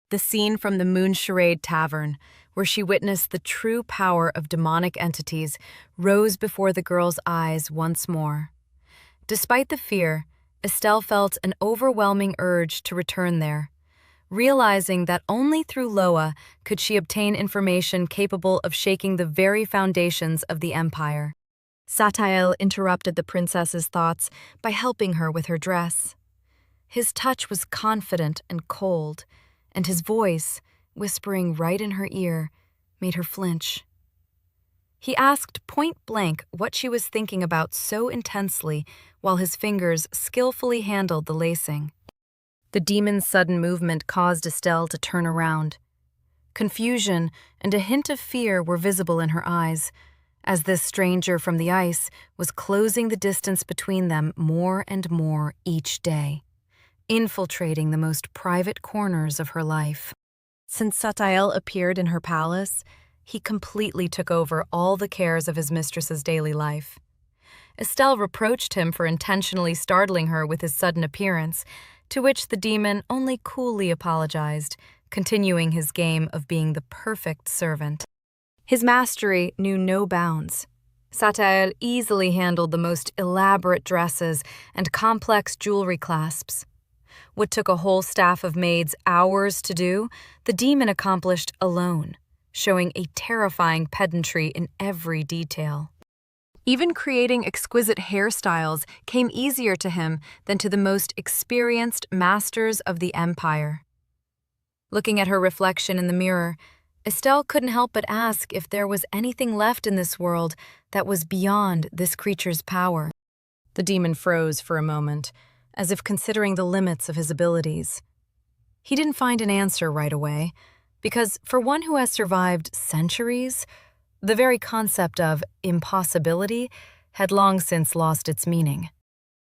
The scene from the Moon Charade Tavern, where she witnessed the true power of demonic entities, rose before the girl's eyes once more. Despite the fear, Estelle felt an overwhelming urge to return there, realizing that only through Loa could she obtain information capable of shaking the very foundations of the empire. Satael interrupted the princess's thoughts by helping her with her dress. His touch was confident and cold, and his voice, whispering right in her ear, made her flinch. He asked point-blank what she was thinking about so intensely while his fingers skillfully handled the lacing. The demon's sudden movement caused Estelle to turn around. Confusion and a hint of fear were visible in her eyes, as this stranger from the ice was closing the distance between them more and more each day, infiltrating the most private corners of her life. Since Satael appeared in her palace, he completely took over all the cares of his mistress's daily life. Estelle reproached him for intentionally startling her with his sudden appearance, to which the demon only coolly apologized, continuing his game of being the perfect servant. His mastery knew no bounds. Satael easily handled the most elaborate dresses and complex jewelry clasps. What took a whole staff of maids hours to do, the demon accomplished alone, showing a terrifying pedantry in every detail. Even creating exquisite hairstyles came easier to him than to the most experienced masters of the empire. Looking at her reflection in the mirror, Estelle couldn't help but ask if there was anything left in this world that was beyond this creature's power. The demon froze for a moment, as if considering the limits of his abilities. He didn't find an answer right away, because for one who has survived centuries, the very concept of impossibility had long since lost its meaning.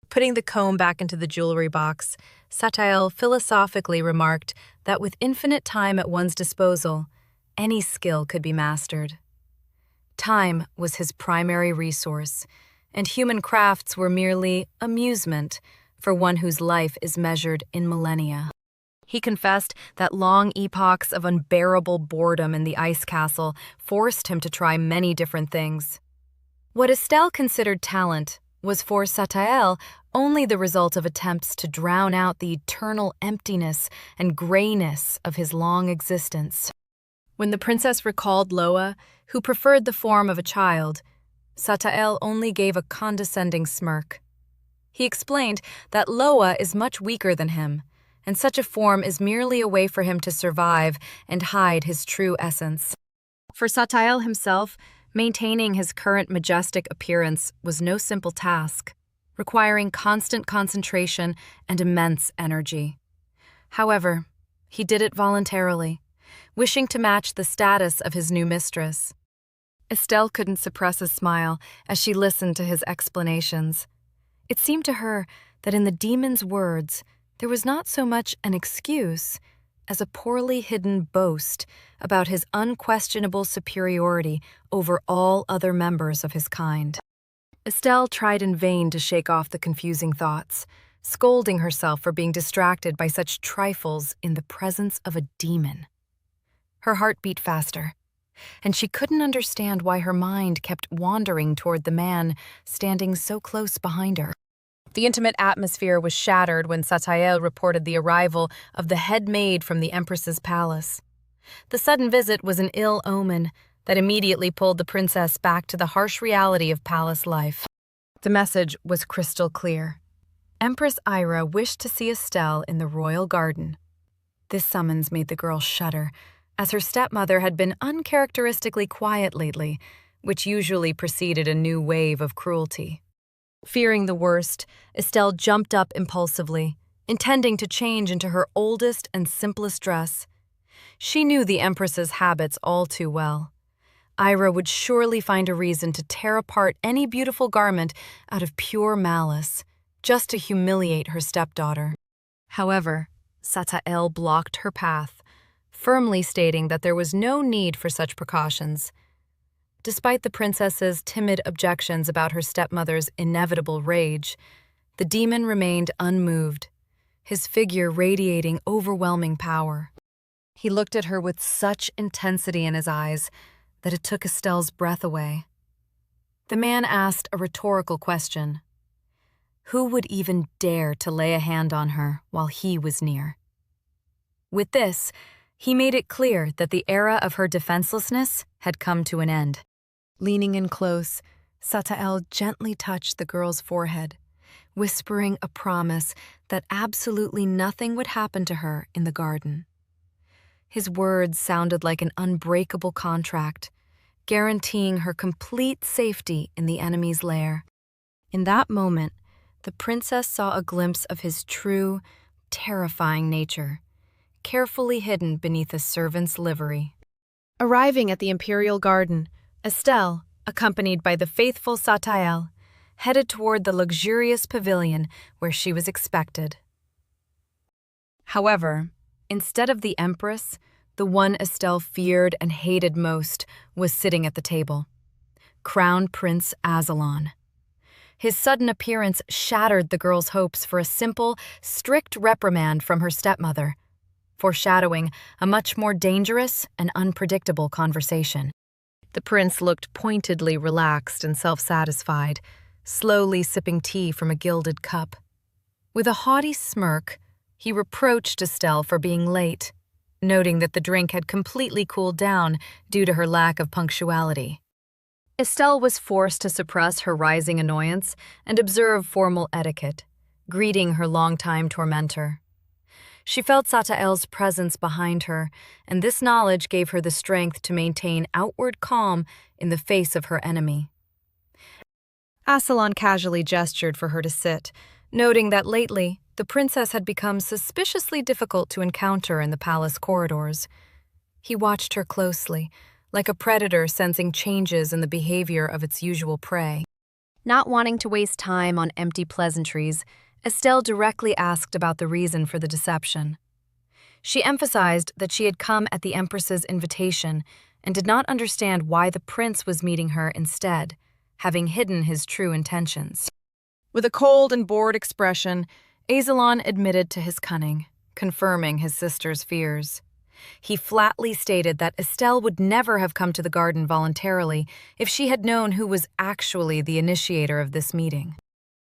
Putting the comb back into the jewelry box, Satael philosophically remarked that with infinite time at one's disposal, any skill could be mastered. Time was his primary resource, and human crafts were merely amusement for one whose life is measured in millennia. He confessed that long epochs of unbearable boredom in the ice castle forced him to try many different things. What Estelle considered talent was for Satael only the result of attempts to drown out the eternal emptiness and grayness of his long existence. When the princess recalled Loa, who preferred the form of a child, Satael only gave a condescending smirk. He explained that Loa is much weaker than him, and such a form is merely a way for him to survive and hide his true essence. For Satael himself, maintaining his current majestic appearance was no simple task, requiring constant concentration and immense energy. However, he did it voluntarily, wishing to match the status of his new mistress. Estelle couldn't suppress a smile as she listened to his explanations. It seemed to her that in the demon's words, there was not so much an excuse as a poorly hidden boast about his unquestionable superiority over all other members of his kind. Estelle tried in vain to shake off the confusing thoughts, scolding herself for being distracted by such trifles in the presence of a demon. Her heart beat faster, and she couldn't understand why her mind kept wandering toward the man standing so close behind her. The intimate atmosphere was shattered when Satael reported the arrival of the head maid from the Empress's palace. The sudden visit was an ill omen that immediately pulled the princess back to the harsh reality of palace life. The message was crystal clear. Empress Ira wished to see Estelle in the royal garden. This summons made the girl shudder, as her stepmother had been uncharacteristically quiet lately, which usually preceded a new wave of cruelty. Fearing the worst, Estelle jumped up impulsively, intending to change into her oldest and simplest dress. She knew the Empress's habits all too well. Ira would surely find a reason to tear apart any beautiful garment out of pure malice, just to humiliate her stepdaughter. However, Satael blocked her path, firmly stating that there was no need for such precautions. Despite the princess's timid objections about her stepmother's inevitable rage, the demon remained unmoved, his figure radiating overwhelming power. He looked at her with such intensity in his eyes that it took Estelle's breath away. The man asked a rhetorical question. Who would even dare to lay a hand on her while he was near? With this, he made it clear that the era of her defenselessness had come to an end. Leaning in close, Satael gently touched the girl's forehead, whispering a promise that absolutely nothing would happen to her in the garden. His words sounded like an unbreakable contract, guaranteeing her complete safety in the enemy's lair. In that moment, the princess saw a glimpse of his true, terrifying nature, carefully hidden beneath a servant's livery. Arriving at the imperial garden, Estelle, accompanied by the faithful Satael, headed toward the luxurious pavilion where she was expected. However, instead of the Empress, the one Estelle feared and hated most was sitting at the table. Crown Prince Azalon. His sudden appearance shattered the girl's hopes for a simple, strict reprimand from her stepmother, foreshadowing a much more dangerous and unpredictable conversation. The prince looked pointedly relaxed and self-satisfied, slowly sipping tea from a gilded cup. With a haughty smirk, he reproached Estelle for being late, noting that the drink had completely cooled down due to her lack of punctuality. Estelle was forced to suppress her rising annoyance and observe formal etiquette, greeting her longtime tormentor. She felt Satael's presence behind her, and this knowledge gave her the strength to maintain outward calm in the face of her enemy. Azalon casually gestured for her to sit, noting that lately the princess had become suspiciously difficult to encounter in the palace corridors. He watched her closely, like a predator sensing changes in the behavior of its usual prey. Not wanting to waste time on empty pleasantries, Estelle directly asked about the reason for the deception. She emphasized that she had come at the Empress's invitation and did not understand why the prince was meeting her instead, having hidden his true intentions. With a cold and bored expression, Azalon admitted to his cunning, confirming his sister's fears. He flatly stated that Estelle would never have come to the garden voluntarily if she had known who was actually the initiator of this meeting.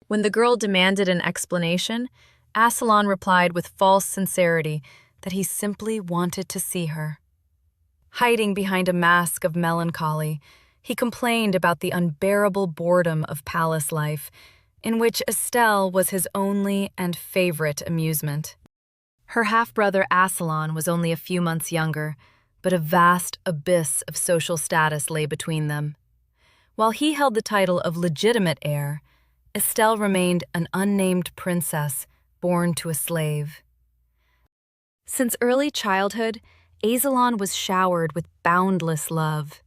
When the girl demanded an explanation, Azalon replied with false sincerity that he simply wanted to see her. Hiding behind a mask of melancholy, he complained about the unbearable boredom of palace life, in which Estelle was his only and favorite amusement. Her half-brother Azalon was only a few months younger, but a vast abyss of social status lay between them. While he held the title of legitimate heir, Estelle remained an unnamed princess born to a slave. Since early childhood, Azalon was showered with boundless love.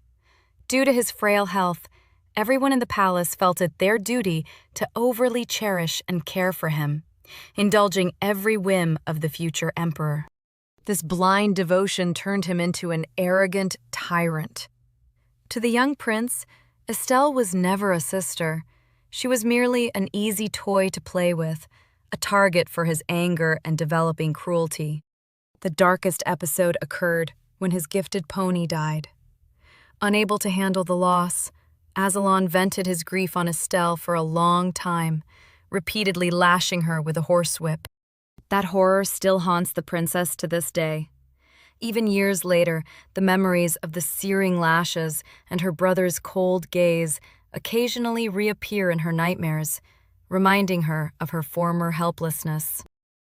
Due to his frail health, everyone in the palace felt it their duty to overly cherish and care for him, indulging every whim of the future emperor. This blind devotion turned him into an arrogant tyrant. To the young prince, Estelle was never a sister. She was merely an easy toy to play with, a target for his anger and developing cruelty. The darkest episode occurred when his gifted pony died. Unable to handle the loss, Azalon vented his grief on Estelle for a long time, repeatedly lashing her with a horsewhip. That horror still haunts the princess to this day. Even years later, the memories of the searing lashes and her brother's cold gaze occasionally reappear in her nightmares, reminding her of her former helplessness.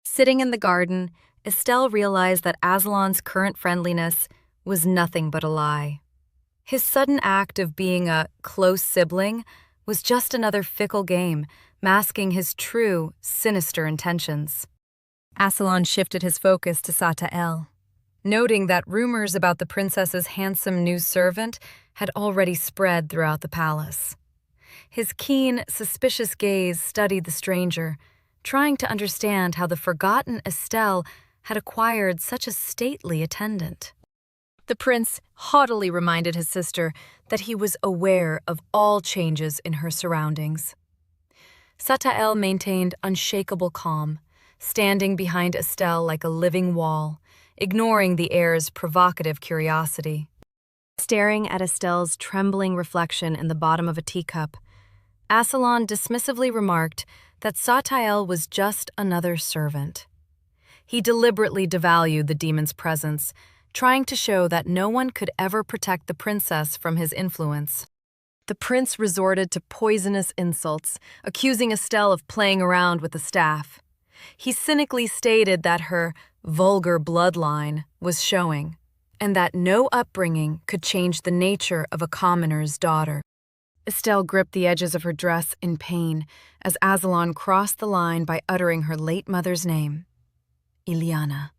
Sitting in the garden, Estelle realized that Azalon's current friendliness was nothing but a lie. His sudden act of being a close sibling was just another fickle game, masking his true, sinister intentions. Azalon shifted his focus to Satael, noting that rumors about the princess's handsome new servant had already spread throughout the palace. His keen, suspicious gaze studied the stranger, trying to understand how the forgotten Estelle had acquired such a stately attendant. The prince haughtily reminded his sister that he was aware of all changes in her surroundings. Satael maintained unshakable calm, standing behind Estelle like a living wall, ignoring the heir's provocative curiosity. Staring at Estelle's trembling reflection in the bottom of a teacup, Azalon dismissively remarked that Satael was just another servant. He deliberately devalued the demon's presence, trying to show that no one could ever protect the princess from his influence. The prince resorted to poisonous insults, accusing Estelle of playing around with the staff. He cynically stated that her vulgar bloodline was showing, and that no upbringing could change the nature of a commoner's daughter. Estelle gripped the edges of her dress in pain as Azalon crossed the line by uttering her late mother's name, Ileana.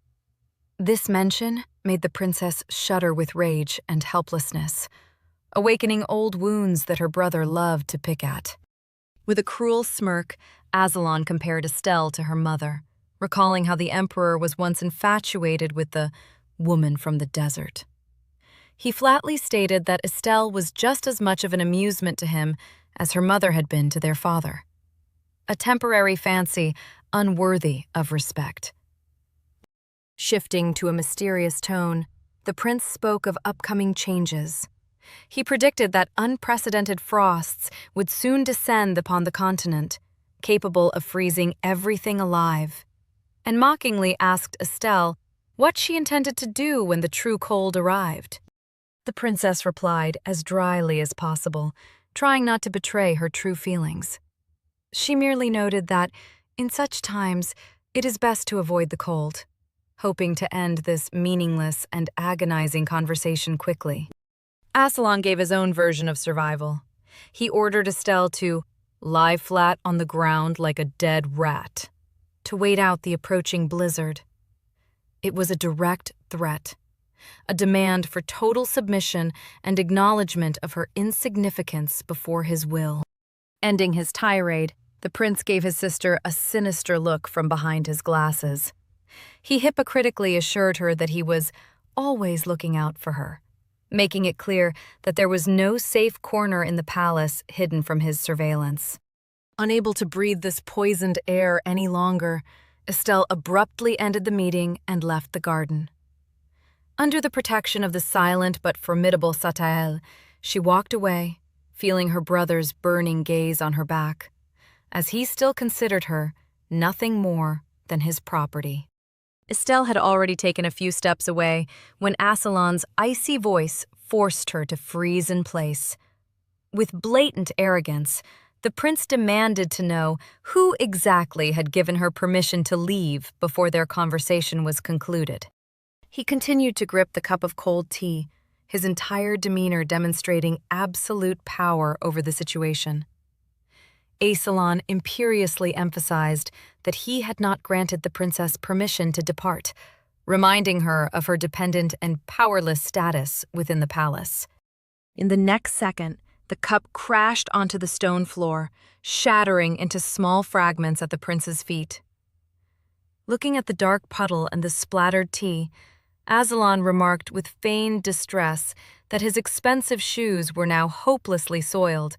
This mention made the princess shudder with rage and helplessness, awakening old wounds that her brother loved to pick at. With a cruel smirk, Azalon compared Estelle to her mother, recalling how the emperor was once infatuated with the woman from the desert. He flatly stated that Estelle was just as much of an amusement to him as her mother had been to their father. A temporary fancy unworthy of respect. Shifting to a mysterious tone, the prince spoke of upcoming changes. He predicted that unprecedented frosts would soon descend upon the continent, capable of freezing everything alive, and mockingly asked Estelle what she intended to do when the true cold arrived. The princess replied as dryly as possible, trying not to betray her true feelings. She merely noted that, in such times, it is best to avoid the cold, hoping to end this meaningless and agonizing conversation quickly. Azalon gave his own version of survival. He ordered Estelle to lie flat on the ground like a dead rat. to wait out the approaching blizzard. It was a direct threat, a demand for total submission and acknowledgement of her insignificance before his will. Ending his tirade, the prince gave his sister a sinister look from behind his glasses. He hypocritically assured her that he was always looking out for her, making it clear that there was no safe corner in the palace hidden from his surveillance. Unable to breathe this poisoned air any longer, Estelle abruptly ended the meeting and left the garden. Under the protection of the silent but formidable Satael, she walked away, feeling her brother's burning gaze on her back, as he still considered her nothing more than his property. Estelle had already taken a few steps away when Asselon's icy voice forced her to freeze in place. With blatant arrogance, the prince demanded to know who exactly had given her permission to leave before their conversation was concluded. He continued to grip the cup of cold tea, his entire demeanor demonstrating absolute power over the situation. Asselon imperiously emphasized that he had not granted the princess permission to depart, reminding her of her dependent and powerless status within the palace. In the next second, the cup crashed onto the stone floor, shattering into small fragments at the prince's feet. Looking at the dark puddle and the splattered tea, Asselon remarked with feigned distress that his expensive shoes were now hopelessly soiled,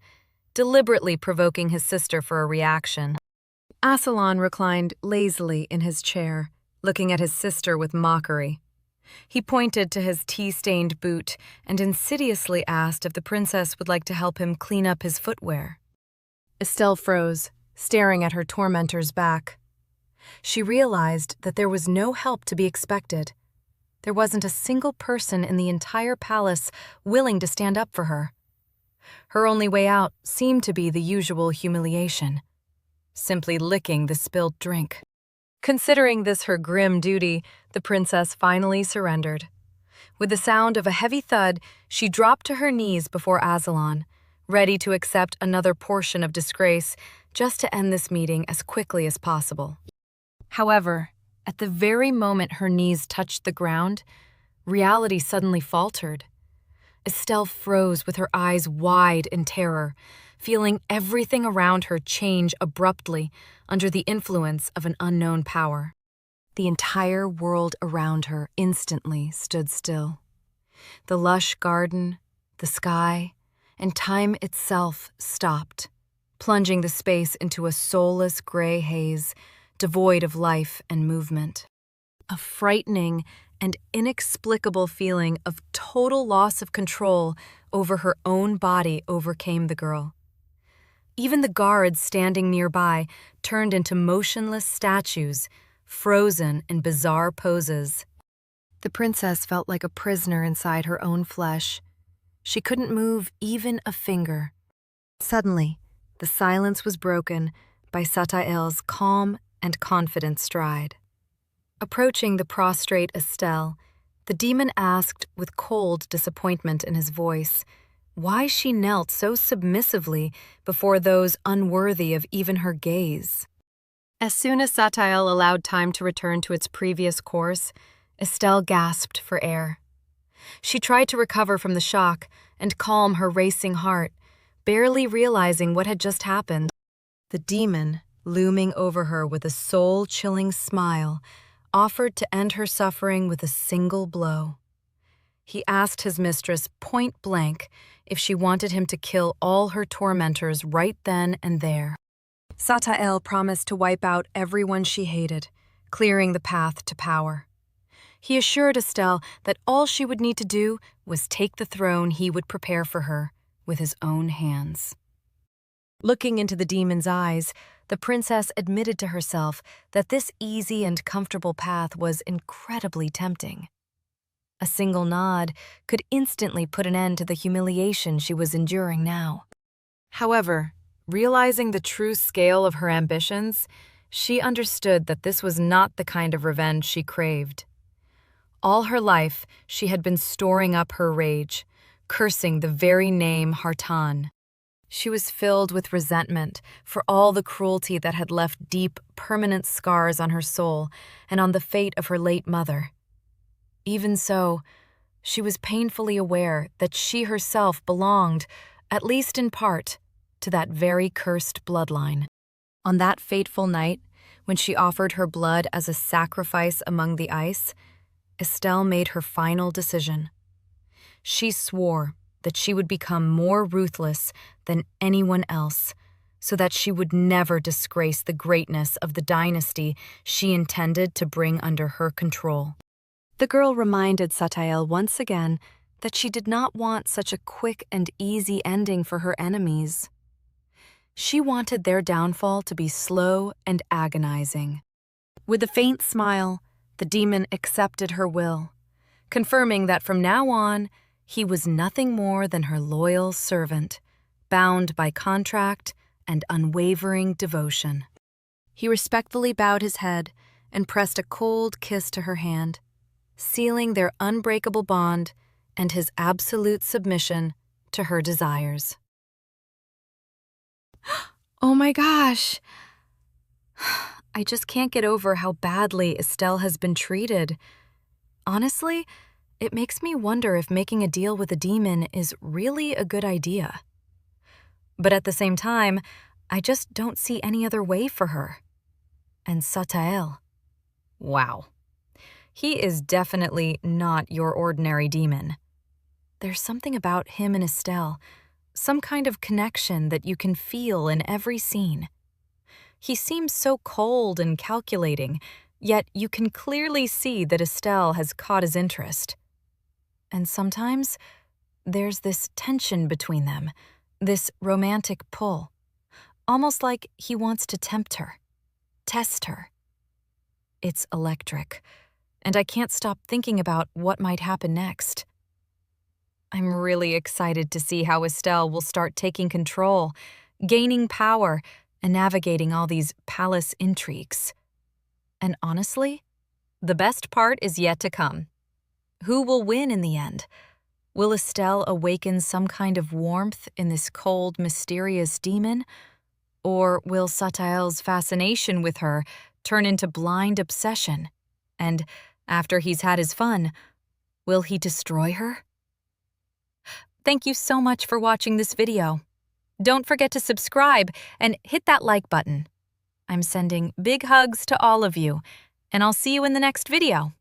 deliberately provoking his sister for a reaction. Asselon reclined lazily in his chair, looking at his sister with mockery. He pointed to his tea-stained boot and insidiously asked if the princess would like to help him clean up his footwear. Estelle froze, staring at her tormentor's back. She realized that there was no help to be expected. There wasn't a single person in the entire palace willing to stand up for her. Her only way out seemed to be the usual humiliation, simply licking the spilled drink. Considering this her grim duty, the princess finally surrendered. With the sound of a heavy thud, she dropped to her knees before Asselon, ready to accept another portion of disgrace just to end this meeting as quickly as possible. However, at the very moment her knees touched the ground, reality suddenly faltered. Estelle froze with her eyes wide in terror, feeling everything around her change abruptly under the influence of an unknown power. The entire world around her instantly stood still. The lush garden, the sky, and time itself stopped, plunging the space into a soulless gray haze, devoid of life and movement. A frightening and inexplicable feeling of total loss of control over her own body overcame the girl. Even the guards standing nearby turned into motionless statues, frozen in bizarre poses. The princess felt like a prisoner inside her own flesh. She couldn't move even a finger. Suddenly, the silence was broken by Satael's calm and confident stride. Approaching the prostrate Estelle, the demon asked with cold disappointment in his voice why she knelt so submissively before those unworthy of even her gaze. As soon as Satael allowed time to return to its previous course, Estelle gasped for air. She tried to recover from the shock and calm her racing heart, barely realizing what had just happened. The demon, looming over her with a soul-chilling smile, offered to end her suffering with a single blow. He asked his mistress point-blank if she wanted him to kill all her tormentors right then and there. Satael promised to wipe out everyone she hated, clearing the path to power. He assured Estelle that all she would need to do was take the throne he would prepare for her with his own hands. Looking into the demon's eyes, the princess admitted to herself that this easy and comfortable path was incredibly tempting. A single nod could instantly put an end to the humiliation she was enduring now. However, realizing the true scale of her ambitions, she understood that this was not the kind of revenge she craved. All her life, she had been storing up her rage, cursing the very name Hartan. She was filled with resentment for all the cruelty that had left deep, permanent scars on her soul and on the fate of her late mother. Even so, she was painfully aware that she herself belonged, at least in part, to that very cursed bloodline. On that fateful night, when she offered her blood as a sacrifice among the ice, Estelle made her final decision. She swore that she would become more ruthless than anyone else, so that she would never disgrace the greatness of the dynasty she intended to bring under her control. The girl reminded Satael once again that she did not want such a quick and easy ending for her enemies. She wanted their downfall to be slow and agonizing. With a faint smile, the demon accepted her will, confirming that from now on, he was nothing more than her loyal servant, bound by contract and unwavering devotion. He respectfully bowed his head and pressed a cold kiss to her hand, sealing their unbreakable bond and his absolute submission to her desires. Oh my gosh! I just can't get over how badly Estelle has been treated. Honestly, it makes me wonder if making a deal with a demon is really a good idea. But at the same time, I just don't see any other way for her. And Satael. Wow. He is definitely not your ordinary demon. There's something about him and Estelle, some kind of connection that you can feel in every scene. He seems so cold and calculating, yet you can clearly see that Estelle has caught his interest. And sometimes, there's this tension between them, this romantic pull, almost like he wants to tempt her, test her. It's electric, and I can't stop thinking about what might happen next. I'm really excited to see how Estelle will start taking control, gaining power, and navigating all these palace intrigues. And honestly, the best part is yet to come. Who will win in the end? Will Estelle awaken some kind of warmth in this cold, mysterious demon? Or will Satael's fascination with her turn into blind obsession? And after he's had his fun, will he destroy her? Thank you so much for watching this video. Don't forget to subscribe and hit that like button. I'm sending big hugs to all of you, and I'll see you in the next video.